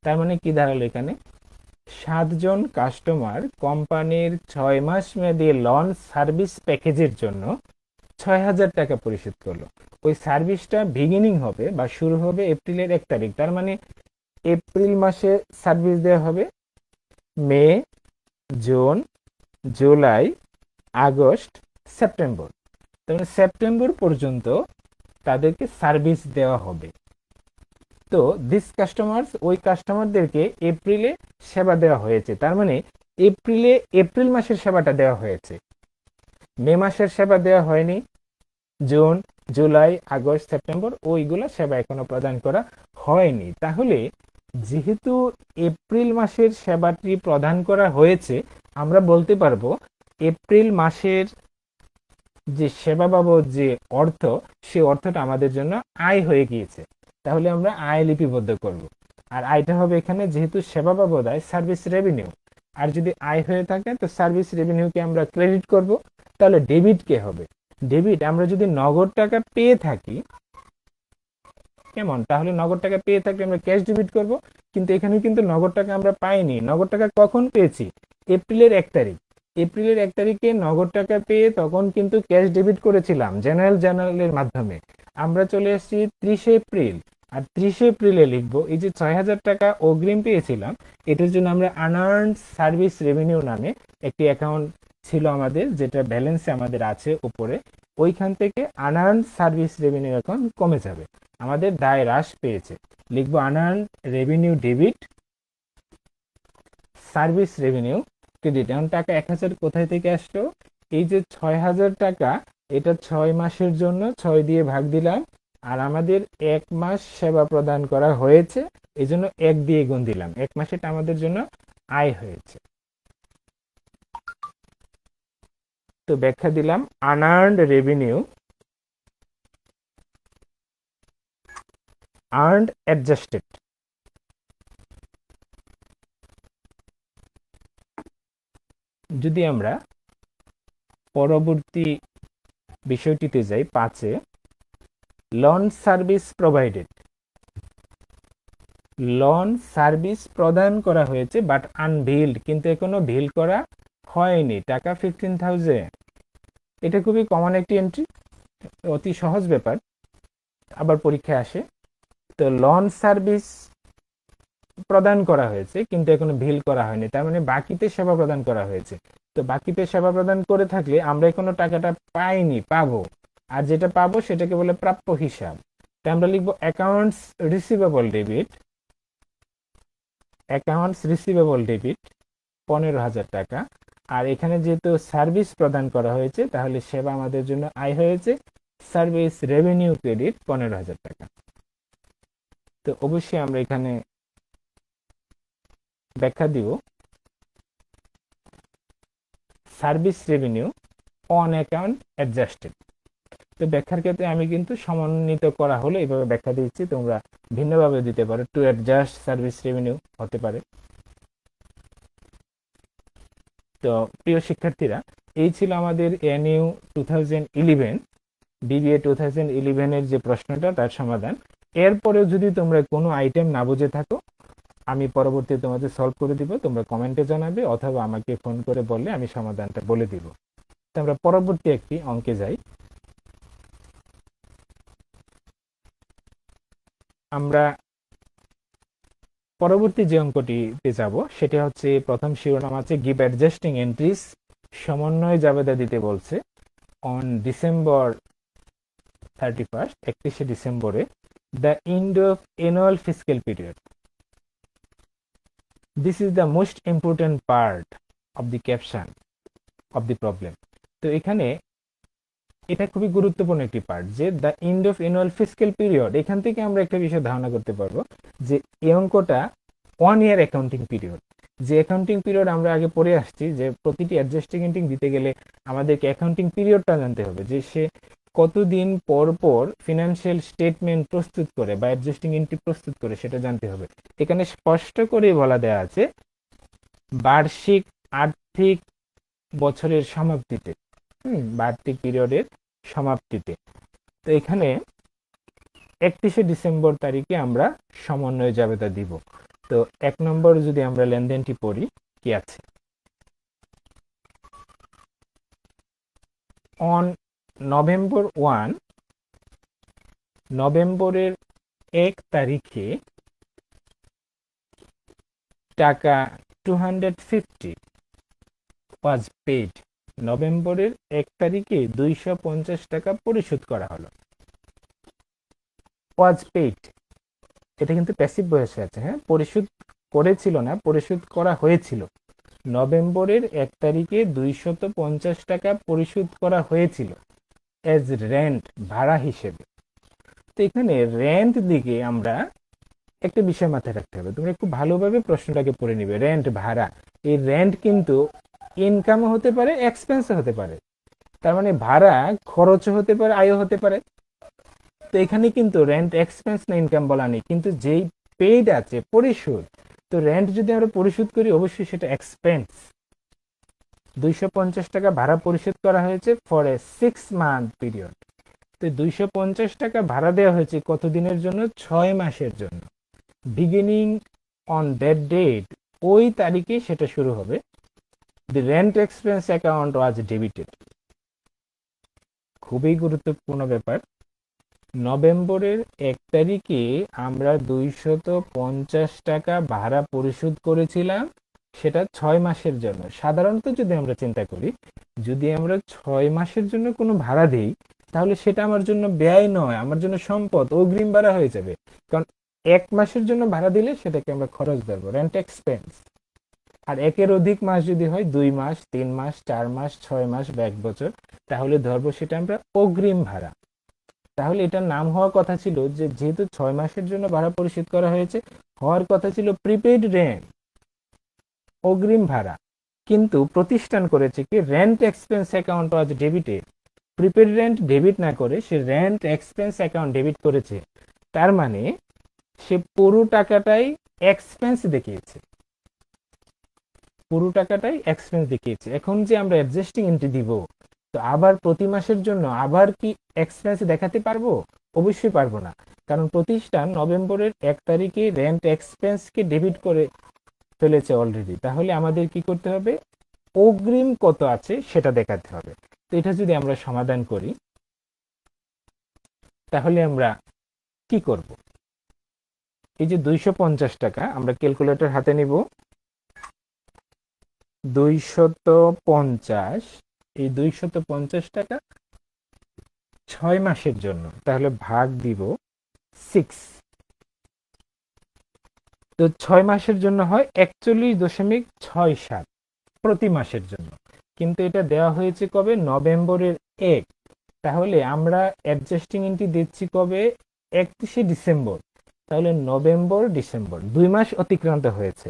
তার মানে কি দাঁড়ালো এখানে? 7 জন কাস্টমার কোম্পানির 6 মাস মেয়াদী লঞ্চ সার্ভিস প্যাকেজের জন্য 6,000 টাকা পরিশোধ করলো। ওই সার্ভিসটা বিগিনিং হবে বা শুরু হবে এপ্রিলের 1 তারিখ। তার মানে এপ্রিল মাসে সার্ভিস দেওয়া হবে, মে, জুন, জুলাই, আগস্ট, সেপ্টেম্বর। তার মানে সেপ্টেম্বর পর্যন্ত তাদেরকে সার্ভিস দেওয়া হবে। তো দিস কাস্টমার্স, ওই কাস্টমারদেরকে এপ্রিলে সেবা দেওয়া হয়েছে। তার মানে এপ্রিল মাসের সেবাটা দেওয়া হয়েছে, মে মাসের সেবা দেওয়া হয়নি, জুন, জুলাই, আগস্ট, সেপ্টেম্বর ওইগুলো সেবা এখনো প্রদান করা হয়নি। তাহলে যেহেতু এপ্রিল মাসের সেবাটি প্রদান করা হয়েছে, আমরা বলতে পারবো এপ্রিল মাসের যে সেবা বাবদ যে অর্থ, সে অর্থটা আমাদের জন্য আয় হয়ে গিয়েছে। তাহলে আমরা আয় লিপিবদ্ধ করব, আর আয়টা হবে এখানে যেহেতু সেবা বাবদ আয়, সার্ভিস রেভিনিউ। আর যদি আয় হয়ে থাকে তো সার্ভিস রেভিনিউকে আমরা ক্রেডিট করব। তাহলে ডেবিট কে হবে? ডেবিট, আমরা যদি নগদ টাকা পেয়ে থাকি, কেমন? তাহলে নগদ টাকা পেয়ে থাকলে আমরা ক্যাশ ডেবিট করব, কিন্তু এখানে কিন্তু নগদ টাকা আমরা পাইনি। নগদ টাকা কখন পেয়েছি? এপ্রিলের 1 তারিখ। এপ্রিলের 1 তারিখে নগদ টাকা পেয়ে তখন কিন্তু ক্যাশ ডেবিট করেছিলাম জেনারেল জার্নালের মাধ্যমে। আমরা চলে এসেছি 30 এপ্রিল, আর 30 এপ্রিলে লিখবো এই যে 6,000 টাকা অগ্রিম পেয়েছিলাম, এটার জন্য আমরা আনআর্নড সার্ভিস রেভিনিউ নামে একটি অ্যাকাউন্ট ছিল আমাদের, যেটা ব্যালেন্সে আমাদের আছে উপরে। ওইখান থেকে আনআর্নড সার্ভিস রেভিনিউ অ্যাকাউন্ট কমে যাবে, আমাদের দায় হ্রাস পেয়েছে। লিখবো unearned revenue debit, service revenue credit. এখন টাকা 1,000 কোথায় থেকে আসলো? এই যে 6,000 টাকা, এটা 6 মাসের জন্য 6 দিয়ে ভাগ দিলাম, আর আমাদের 1 মাস সেবা প্রদান করা হয়েছে, এই জন্য 1 দিয়ে গুণ দিলাম। 1 মাসে এটা আমাদের জন্য আয় হয়েছে। তো ব্যাখ্যা দিলাম, আনআর্নড রেভিনিউ আর্নড অ্যাডজাস্টেড। যদি আমরা পরবর্তী বিষয়টিতে যাই, 5-এ, launch service provided. Launch service প্রদান করা হয়েছে বাট আনভিল্ড, কিন্তু এখনো ভিল করা হয়নি, টাকা 15,000। এটা খুবই কমন একটি এন্ট্রি, অতি সহজ ব্যাপার, আবার পরীক্ষায় আসে। তো লঞ্চ সার্ভিস প্রদান করা হয়েছে কিন্তু এখনো ভিল করা হয়নি, তার মানে বাকিতে সেবা প্রদান করা হয়েছে। তো বাকিতে সেবা প্রদান করে থাকলে আমরা এখনো টাকাটা পাইনি, পাবো, আর যেটা পাবো সেটাকে বলে প্রাপ্য হিসাব। তো আমরা লিখবো accounts receivable debit, accounts receivable debit 15,000 টাকা। আর এখানে যেহেতু সার্ভিস প্রদান করা হয়েছে, তাহলে সেবা আমাদের জন্য আয় হয়েছে, সার্ভিস রেভিনিউ ক্রেডিট 15,000 টাকা। তো অবশ্যই আমরা এখানে ব্যাখ্যা দিব, service revenue on account adjusted. তো ব্যাখ্যার ক্ষেত্রে আমি কিন্তু সমন্বিত করা হলে এইভাবে ব্যাখ্যা দিচ্ছি, তোমরা ভিন্নভাবে দিতে পারো, টু অ্যাডজাস্ট সার্ভিস রেভিনিউ হতে পারে। তো প্রিয় শিক্ষার্থীরা, এই ছিল আমাদের এনইউ 2011 ডিবিএ 2011 যে প্রশ্নটা তার সমাধান। এরপরেও যদি তোমরা কোনো আইটেম না বুঝে থাকো, আমি পরবর্তীতে তোমাদের সলভ করে দিব, তোমরা কমেন্টে জানাবে অথবা আমাকে ফোন করে বললে আমি সমাধানটা বলে দিব। তো আমরা পরবর্তী একটি অঙ্কে যাই। আমরা পরবর্তী যে অঙ্কটিতে যাব সেটা হচ্ছে, প্রথম শিরোনাম আছে গিভ অ্যাডজাস্টিং এন্ট্রিজ, সমন্বয় জাবেদা দিতে বলছে অন ডিসেম্বর 31, 31শে ডিসেম্বরে, the end of annual fiscal period. This is the most important part of the caption of the problem. তো এখানে এটা খুবই গুরুত্বপূর্ণ একটি পার্ট, যে the end of annual fiscal period. এখান থেকে আমরা একটা বিষয় ধারণা করতে পারবো যে এই অঙ্কটা 1 ইয়ার অ্যাকাউন্টিং পিরিয়ড। যে অ্যাকাউন্টিং পিরিয়ড আমরা আগে পড়ে আসছি, যে প্রতিটি অ্যাডজাস্টিং এন্ট্রি দিতে গেলে আমাদেরকে অ্যাকাউন্টিং পিরিয়ডটা জানতে হবে, যে সে কতদিন পর পর ফিনান্সিয়াল স্টেটমেন্ট প্রস্তুত করে বা অ্যাডজাস্টিং এন্ট্রি প্রস্তুত করে সেটা জানতে হবে। এখানে স্পষ্ট করে বলা দেওয়া আছে বার্ষিক আর্থিক বছরের সমাপ্তিতে, বার্ষিক পিরিয়ডের সমাপ্তিতে। তো এখানে 31শে ডিসেম্বর তারিখে আমরা সমন্বয় জাবেদা দিব। তো 1 নম্বর যদি আমরা লেনদেনটি পড়ি, কি আছে? অন নভেম্বর 1, নভেম্বরের 1 তারিখে টাকা 250 was paid। নভেম্বরের 1 তারিখে 250 টাকা পরিশোধ করা হলো। was paid, এটা কিন্তু প্যাসিভ ভয়েসে আছে, হ্যাঁ, পরিশোধ করেছিল না, পরিশোধ করা হয়েছিল। নভেম্বরের 1 তারিখে 250 টাকা পরিশোধ করা হয়েছিল এজ রেন্ট, ভাড়া হিসেবে। তো এখানে রেন্ট দিকে আমরা একটা বিষয় মাথায় রাখতে হবে, তোমরা একটু ভালোভাবে প্রশ্নটাকে পড়ে নিবে। রেন্ট, ভাড়া, এই রেন্ট কিন্তু ইনকামও হতে পারে, এক্সপেন্সও হতে পারে। তার মানে ভাড়া খরচও হতে পারে, আয়ও হতে পারে। তো এখানে কিন্তু রেন্ট এক্সপেন্স না ইনকাম বলা নেই, কিন্তু যেই পেইড আছে পরিশোধ, তো রেন্ট যদি আমরা পরিশোধ করি অবশ্যই সেটা এক্সপেন্স। 250 টাকা ভাড়া পরিশোধ করা হয়েছে ফর এ 6 মান্থ পিরিয়ড। তো 250 টাকা ভাড়া দেওয়া হয়েছে কতদিনের জন্য? 6 মাসের জন্য। বিগিনিং অন দ্যাট ডেট, ওই তারিখে সেটা শুরু হবে। The rent expense account was debited. খুবই গুরুত্বপূর্ণ ব্যাপার। নভেম্বরের 1 তারিখে আমরা 250 টাকা ভাড়া পরিশোধ করেছিলাম, সেটা 6 মাসের জন্য। সাধারণত যদি আমরা চিন্তা করি, যদি আমরা 6 মাসের জন্য কোনো ভাড়া দেই, তাহলে সেটা আমার জন্য ব্যয় নয়, আমার জন্য সম্পদ, অগ্রিম ভাড়া হয়ে যাবে। কারণ 1 মাসের জন্য ভাড়া দিলে সেটাকে আমরা খরচ ধরবো, রেন্ট এক্সপেন্স। আর একের অধিক মাস যদি হয়, 2 মাস, 3 মাস, 4 মাস, 6 মাস বা 1 বছর, তাহলে ধরবো সেটা আমরা অগ্রিম ভাড়া। তাহলে এটার নাম হওয়ার কথা ছিল, যে যেহেতু 6 মাসের জন্য ভাড়া পরিশোধ করা হয়েছে, হওয়ার কথা ছিল প্রিপেইড রেন্ট, অগ্রিম ভাড়া। কিন্তু প্রতিষ্ঠান করেছে কি, rent expense account was debited. Prepaid rent debit না করে সে রেন্ট এক্সপেন্স অ্যাকাউন্ট ডেবিট করেছে। তার মানে সে পুরো টাকাটাই এক্সপেন্স দেখিয়েছে, পুরো টাকাটাই এক্সপেন্স দেখিয়েছে। এখন যে আমরা অ্যাডজাস্টিং এন্ট্রি দিব, তো আবার প্রতি মাসের জন্য আবার কি এক্সপেন্স দেখাতে পারবো? অবশ্যই পারবো না, কারণ প্রতিষ্ঠান নভেম্বরের 1 তারিখে রেন্ট এক্সপেন্সকে ডেবিট করে ফেলেছে অলরেডি। তাহলে আমাদের কি করতে হবে? অগ্রিম কত আছে সেটা দেখাতে হবে। তো এটা যদি আমরা সমাধান করি, তাহলে আমরা কি করব? এই যে 250 টাকা, আমরা ক্যালকুলেটর হাতে নিব। 250, এই 250 টাকা 6 মাসের জন্য, তাহলে ভাগ দিব 6। তো 6 মাসের জন্য হয় 41.67 প্রতি মাসের জন্য। কিন্তু এটা দেওয়া হয়েছে কবে? নভেম্বরের 1। তাহলে আমরা অ্যাডজাস্টিং এন্ট্রি দিচ্ছি কবে? 31শে ডিসেম্বর। তাহলে নভেম্বর, ডিসেম্বর 2 মাস অতিক্রান্ত হয়েছে।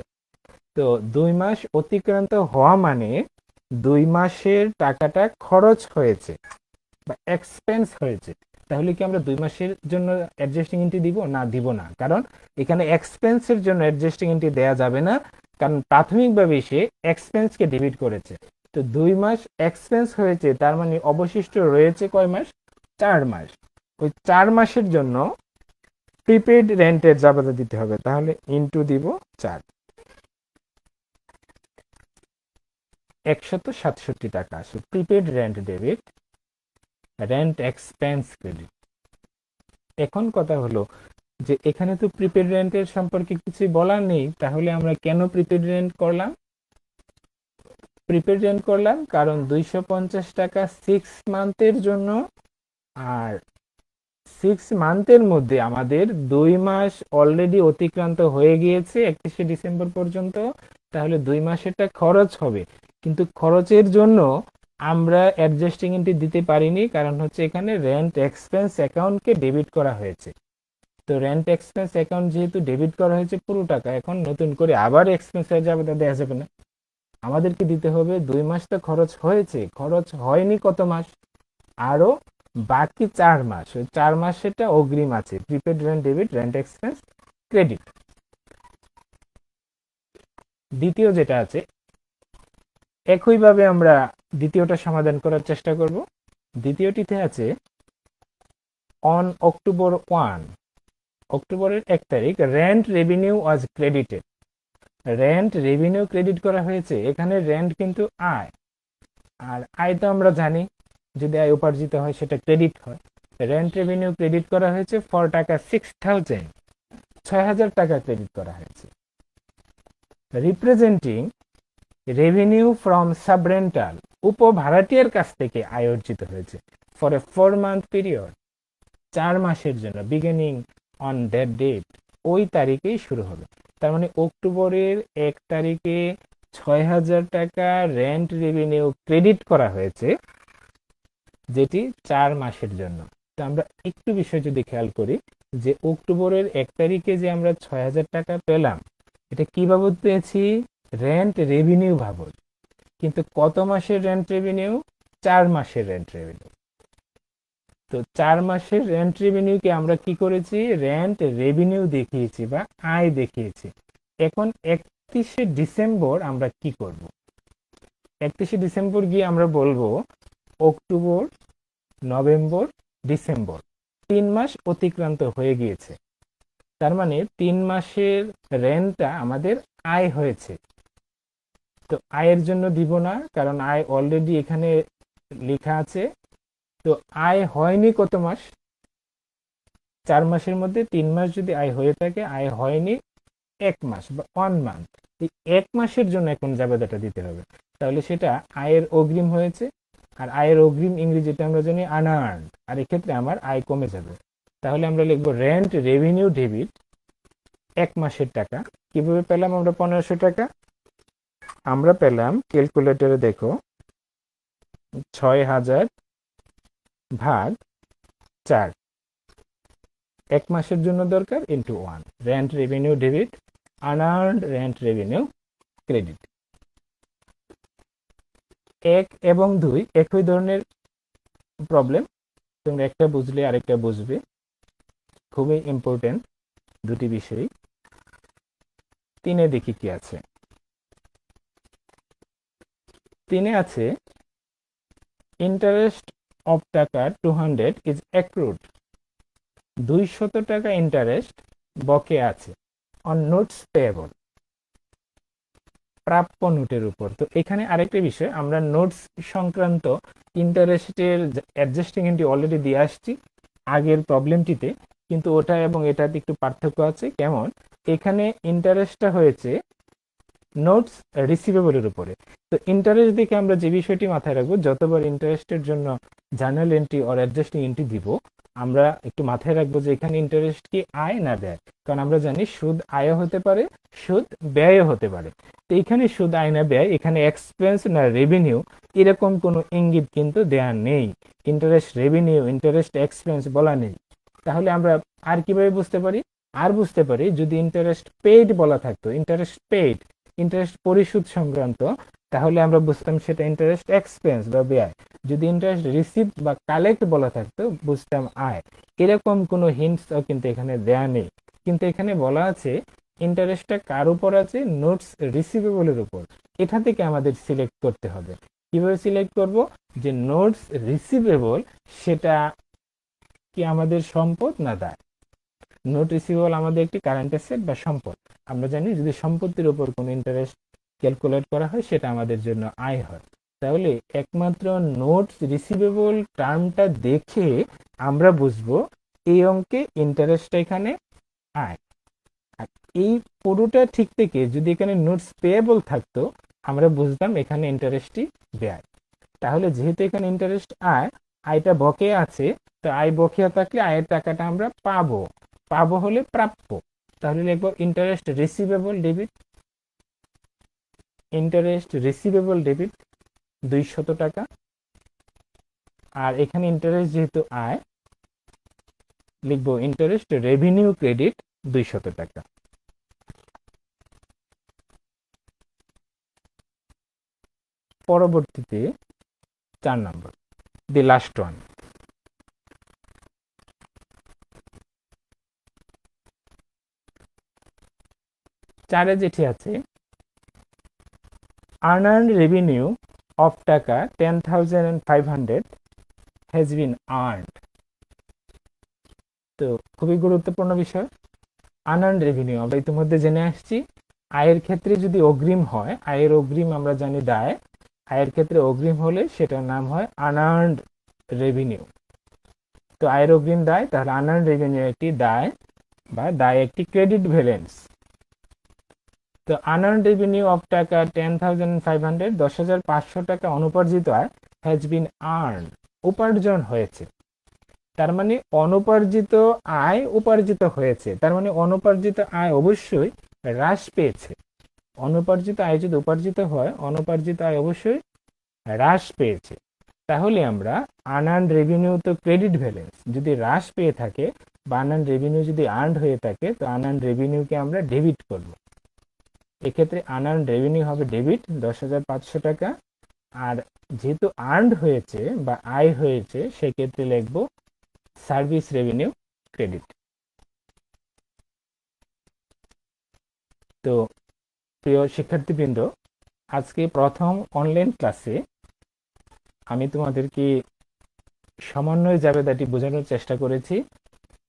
তো 2 মাস অতিক্রান্ত হওয়া মানে 2 মাসের টাকাটা খরচ হয়েছে বা এক্সপেন্স হয়েছে, তাহলে কি আমরা 2 মাসের জন্য অ্যাডজাস্টিং এন্ট্রি দিব? না, দিব না, কারণ এখানে এক্সপেন্সের জন্য অ্যাডজাস্টিং এন্ট্রি দেয়া যাবে না, কারণ প্রাথমিকভাবে সে এক্সপেন্সকে ডেবিট করেছে। তো 2 মাস এক্সপেন্স হয়েছে, তার মানে অবশিষ্ট রয়েছে কয় মাস? 4 মাস। ওই 4 মাসের জন্য প্রিপেড রেন্টের জাবেদা দিতে হবে, তাহলে ইনটু দিব 4, 167 টাকা। So prepaid rent debit, rent expense credit. এখন কথা হলো যে এখানে তো প্রিপেড রেন্টের সম্পর্কে কিছু বলার নেই, তাহলে আমরা কেন প্রিপেড রেন্ট করলাম? প্রিপেড রেন্ট করলাম কারণ 250 টাকা 6 মান্থের জন্য, আর 6 মান্থের মধ্যে আমাদের 2 মাস অলরেডি অতিক্রান্ত হয়ে গিয়েছে 31শে ডিসেম্বর পর্যন্ত, তাহলে 2 মাসেরটা খরচ হবে, কিন্তু খরচের জন্য আমরা অ্যাডজাস্টিং এন্ট্রি দিতে পারিনি, কারণ হচ্ছে এখানে রেন্ট এক্সপেন্স অ্যাকাউন্টকে ডেবিট করা হয়েছে। তো রেন্ট এক্সপেন্স অ্যাকাউন্ট যেহেতু ডেবিট করা হয়েছে পুরো টাকা, এখন নতুন করে আবার এক্সপেন্সের জাবেদা দেওয়া যাবে না, আমাদেরকে দিতে হবে 2 মাস তো খরচ হয়েছে, খরচ হয়নি কত মাস? আরো বাকি 4 মাস, ওই 4 মাস সেটা অগ্রিম আছে, prepaid rent debit, rent expense credit. দ্বিতীয় যেটা আছে, একইভাবে আমরা দ্বিতীয়টা সমাধান করার চেষ্টা করব। দ্বিতীয়টিতে আছে অন অক্টোবর 1, অক্টোবরের 1 তারিখ রেন্ট রেভিনিউ ওয়াজ ক্রেডিটেড। রেন্ট রেভিনিউ ক্রেডিট করা হয়েছে, এখানে রেন্ট কিন্তু আয়, আর আয় তো আমরা জানি যদি আয় উপার্জিত হয় সেটা ক্রেডিট হয়। রেন্ট রেভিনিউ ক্রেডিট করা হয়েছে ফর টাকা 6,000, 6,000 টাকা ক্রেডিট করা হয়েছে। রিপ্রেজেন্টিং রেভিনিউ ফ্রম সাবরেন্টাল, উপভাড়াটিয়ার কাছ থেকে আয় অর্জিত হয়েছে ফর এ 4 মান্থ পিরিয়ড, 4 মাসের জন্য, বিগিনিং অন দ্যাট ডেট, ওই তারিখেই শুরু হবে। তার মানে অক্টোবরের 1 তারিখে 6,000 টাকা রেন্ট রেভিনিউ ক্রেডিট করা হয়েছে, যেটি 4 মাসের জন্য। তো আমরা একটু বিষয় যদি খেয়াল করি যে অক্টোবরের 1 তারিখে যে আমরা 6,000 টাকা পেলাম, এটা কি বাবদ পেয়েছি? রেন্ট রেভিনিউ বাবদ। কিন্তু কত মাসের রেন্ট রেভিনিউ? 4 মাসের রেন্ট রেভিনিউ। তো 4 মাসের রেন্ট রেভিনিউকে আমরা কি করেছি? রেন্ট রেভিনিউ দেখিয়েছি বা আয় দেখিয়েছি। এখন 31শে ডিসেম্বর আমরা কি করব? 31শে ডিসেম্বর গিয়ে আমরা বলবো অক্টোবর, নভেম্বর, ডিসেম্বর, 3 মাস অতিক্রান্ত হয়ে গিয়েছে, তার মানে 3 মাসের রেন্টটা আমাদের আয় হয়েছে। তো আয়ের জন্য দিব না, কারণ আয় অলরেডি এখানে লেখা আছে। তো আয় হয়নি কত মাস? 4 মাসের মধ্যে 3 মাস যদি আয় হয়ে থাকে, আয় হয়নি 1 মাস বা 1 মান্থ, এই 1 মাসের জন্য এখন জাবেদাটা দিতে হবে, তাহলে সেটা আয়ের অগ্রিম হয়েছে, আর আয়ের অগ্রিম ইংরেজিতে আমরা জানি আনআর্নড, আর এক্ষেত্রে আমার আয় কমে যাবে। তাহলে আমরা লিখবো রেন্ট রেভিনিউ ডেবিট 1 মাসের টাকা। কিভাবে পেলাম আমরা 1500 টাকা? আমরা পেলাম, ক্যালকুলেটরে দেখো, 6,000 ভাগ 4, 1 মাসের জন্য দরকার, into 1, rent revenue debit, unearned rent revenue credit. 1 এবং 2 একই ধরনের প্রবলেম, তোমরা একটা বুঝলে আরেকটা বুঝবে, খুবই ইম্পর্টেন্ট দুটি বিষয়। 3-এ দেখি কি আছে। 3-এ আছে ইন্টারেস্ট অফ টাকা 200 ইজ অ্যাক্রুড, 200 টাকা ইন্টারেস্ট বকে আছে অন নোটস পেয়েবল, প্রাপ্য নোটের উপর। তো এখানে আরেকটা বিষয়, আমরা নোটস সংক্রান্ত ইন্টারেস্টের অ্যাডজাস্টিং এন্ট্রি অলরেডি দিয়ে আসছি আগের প্রবলেমটিতে, কিন্তু ওটা এবং এটাতে একটু পার্থক্য আছে। কেমন? এখানে ইন্টারেস্টটা হয়েছে নোটস রিসিভেবলের উপরে। তো ইন্টারেস্ট দেখে আমরা যে বিষয়টি মাথায় রাখবো, যতবার ইন্টারেস্টের জন্য journal entry or adjusting entry দিব, আমরা একটু মাথায় রাখবো যে এখানে ইন্টারেস্ট কি আয় না ব্যয়, কারণ আমরা জানি সুদ আয় হতে পারে, সুদ ব্যয় হতে পারে। তো এখানে সুদ আয় না ব্যয়, এখানে এক্সপেন্স না রেভিনিউ, এরকম কোনো ইঙ্গিত কিন্তু দেয়া নেই। ইন্টারেস্ট রেভিনিউ, ইন্টারেস্ট এক্সপেন্স বলা নেই। তাহলে আমরা আর কিভাবে বুঝতে পারি? আর বুঝতে পারি যদি ইন্টারেস্ট পেইড বলা থাকতো, ইন্টারেস্ট পেইড, ইন্টারেস্ট পরিশোধ সংক্রান্ত, তাহলে আমরা বুঝতাম সেটা ইন্টারেস্ট এক্সপেন্স বা ব্যয়। যদি ইন্টারেস্ট রিসিভ বা কালেক্ট বলা থাকতো বুঝতাম আয়। এরকম কোনো হিন্টসও কিন্তু এখানে দেয়া নেই, কিন্তু এখানে বলা আছে ইন্টারেস্টটা কার উপর আছে, নোটস রিসিভেবলের উপর। এটা থেকে আমাদের সিলেক্ট করতে হবে। কিভাবে সিলেক্ট করব, যে নোটস রিসিভেবল সেটা কি আমাদের সম্পদ না দায়। নোট রিসিভেবল আমাদের একটি কারেন্ট অ্যাসেট বা সম্পদ। আমরা জানি যদি সম্পত্তির উপর কোনো ইন্টারেস্ট ক্যালকুলেট করা হয় সেটা আমাদের জন্য আয় হয়। তাহলে একমাত্র নোটস রিসিভেবল টার্মটা দেখে আমরা বুঝবো এই অঙ্কে ইন্টারেস্টটা এখানে আয়। আর এই পুরোটা ঠিক থেকে যদি এখানে নোটস পেয়েবল থাকতো আমরা বুঝতাম এখানে ইন্টারেস্টই ব্যয়। তাহলে যেহেতু এখানে ইন্টারেস্ট আয়, আয়টা বকেয়া আছে, তো আয় বকেয়া থাকলে আয়ের টাকাটা আমরা পাবো, পাবো হলে প্রাপ্য। তাহলে লিখবো interest receivable debit, interest receivable debit 200 টাকা। আর এখানে ইন্টারেস্ট যেহেতু আয় লিখবো ইন্টারেস্ট রেভিনিউ ক্রেডিট 200 টাকা। পরবর্তীতে 4 নম্বর, দি লাস্ট ওয়ান। চারে যেটি আছে unearned revenue of টাকা 10,500 has been earned। তো খুবই গুরুত্বপূর্ণ বিষয়। আনআর্নড রেভিনিউ আমরা ইতিমধ্যে জেনে আসছি, আয়ের ক্ষেত্রে যদি অগ্রিম হয়, আয়ের অগ্রিম আমরা জানি দায়, আয়ের ক্ষেত্রে অগ্রিম হলে সেটার নাম হয় আনআর্নড রেভিনিউ। তো আয়ের অগ্রিম দায়, তাহলে আনআর্নড রেভিনিউ একটি দায় বা দায় একটি ক্রেডিট ব্যালেন্স। তো আনআর্নড রেভিনিউ অফ টাকা 10,500 10,500 টাকা অনুপার্জিত আয় হ্যাজ বিন আর্ন উপার্জন হয়েছে। তার মানে অনুপার্জিত আয় উপার্জিত হয়েছে, তার মানে অনুপার্জিত আয় অবশ্যই হ্রাস পেয়েছে। অনুপার্জিত আয় যদি উপার্জিত হয়, অনুপার্জিত আয় অবশ্যই হ্রাস পেয়েছে। তাহলে আমরা আনআর্নড রেভিনিউ তো ক্রেডিট ব্যালেন্স, যদি হ্রাস পেয়ে থাকে বা আনআর্নড রেভিনিউ যদি আর্নড হয়ে থাকে তো আনআর্নড রেভিনিউকে আমরা ডেবিট করব। এক্ষেত্রে আনআর্নড রেভিনিউ হবে ডেবিট 10,500 টাকা। আর যেহেতু আর্নড হয়েছে বা আয় হয়েছে সেক্ষেত্রে লিখব সার্ভিস রেভিনিউ ক্রেডিট। তো প্রিয় শিক্ষার্থীবৃন্দ, আজকে প্রথম অনলাইন ক্লাসে আমি তোমাদেরকে সমন্বয় জাবেদাটি বোঝানোর চেষ্টা করেছি।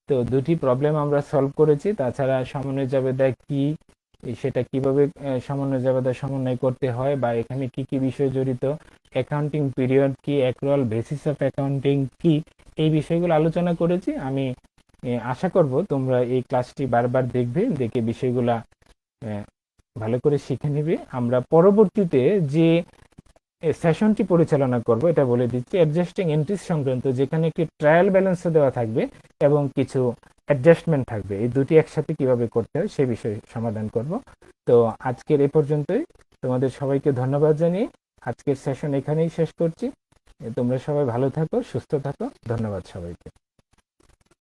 তো দুটি প্রবলেম আমরা সলভ করেছি, তাছাড়া সমন্বয় জাবেদা কি, সেটা কিভাবে সমন্বয় জাবেদা সমন্বয় করতে হয় বা এখানে কি কি বিষয় জড়িত, অ্যাকাউন্টিং পিরিয়ড কি, অ্যাক্রুয়াল বেসিস অফ অ্যাকাউন্টিং কি, এই বিষয়গুলো আলোচনা করেছি। আমি আশা করব তোমরা এই ক্লাসটি বারবার দেখবে, দেখে বিষয়গুলা ভালো করে শিখে নেবে। আমরা পরবর্তীতে যে সেশনটি পরিচালনা করব এটা বলে দিচ্ছি, অ্যাডজাস্টিং এন্ট্রিজ সংক্রান্ত, যেখানে একটি ট্রায়াল ব্যালেন্সও দেওয়া থাকবে এবং কিছু অ্যাডজাস্টমেন্ট থাকবে। এই দুটি একসাথে কিভাবে করতে হয় সেই বিষয়ে সমাধান করব। তো আজকের এ পর্যন্তই, তোমাদের সবাইকে ধন্যবাদ জানিয়ে আজকের সেশন এখানেই শেষ করছি। তোমরা সবাই ভালো থাকো, সুস্থ থাকো। ধন্যবাদ সবাইকে।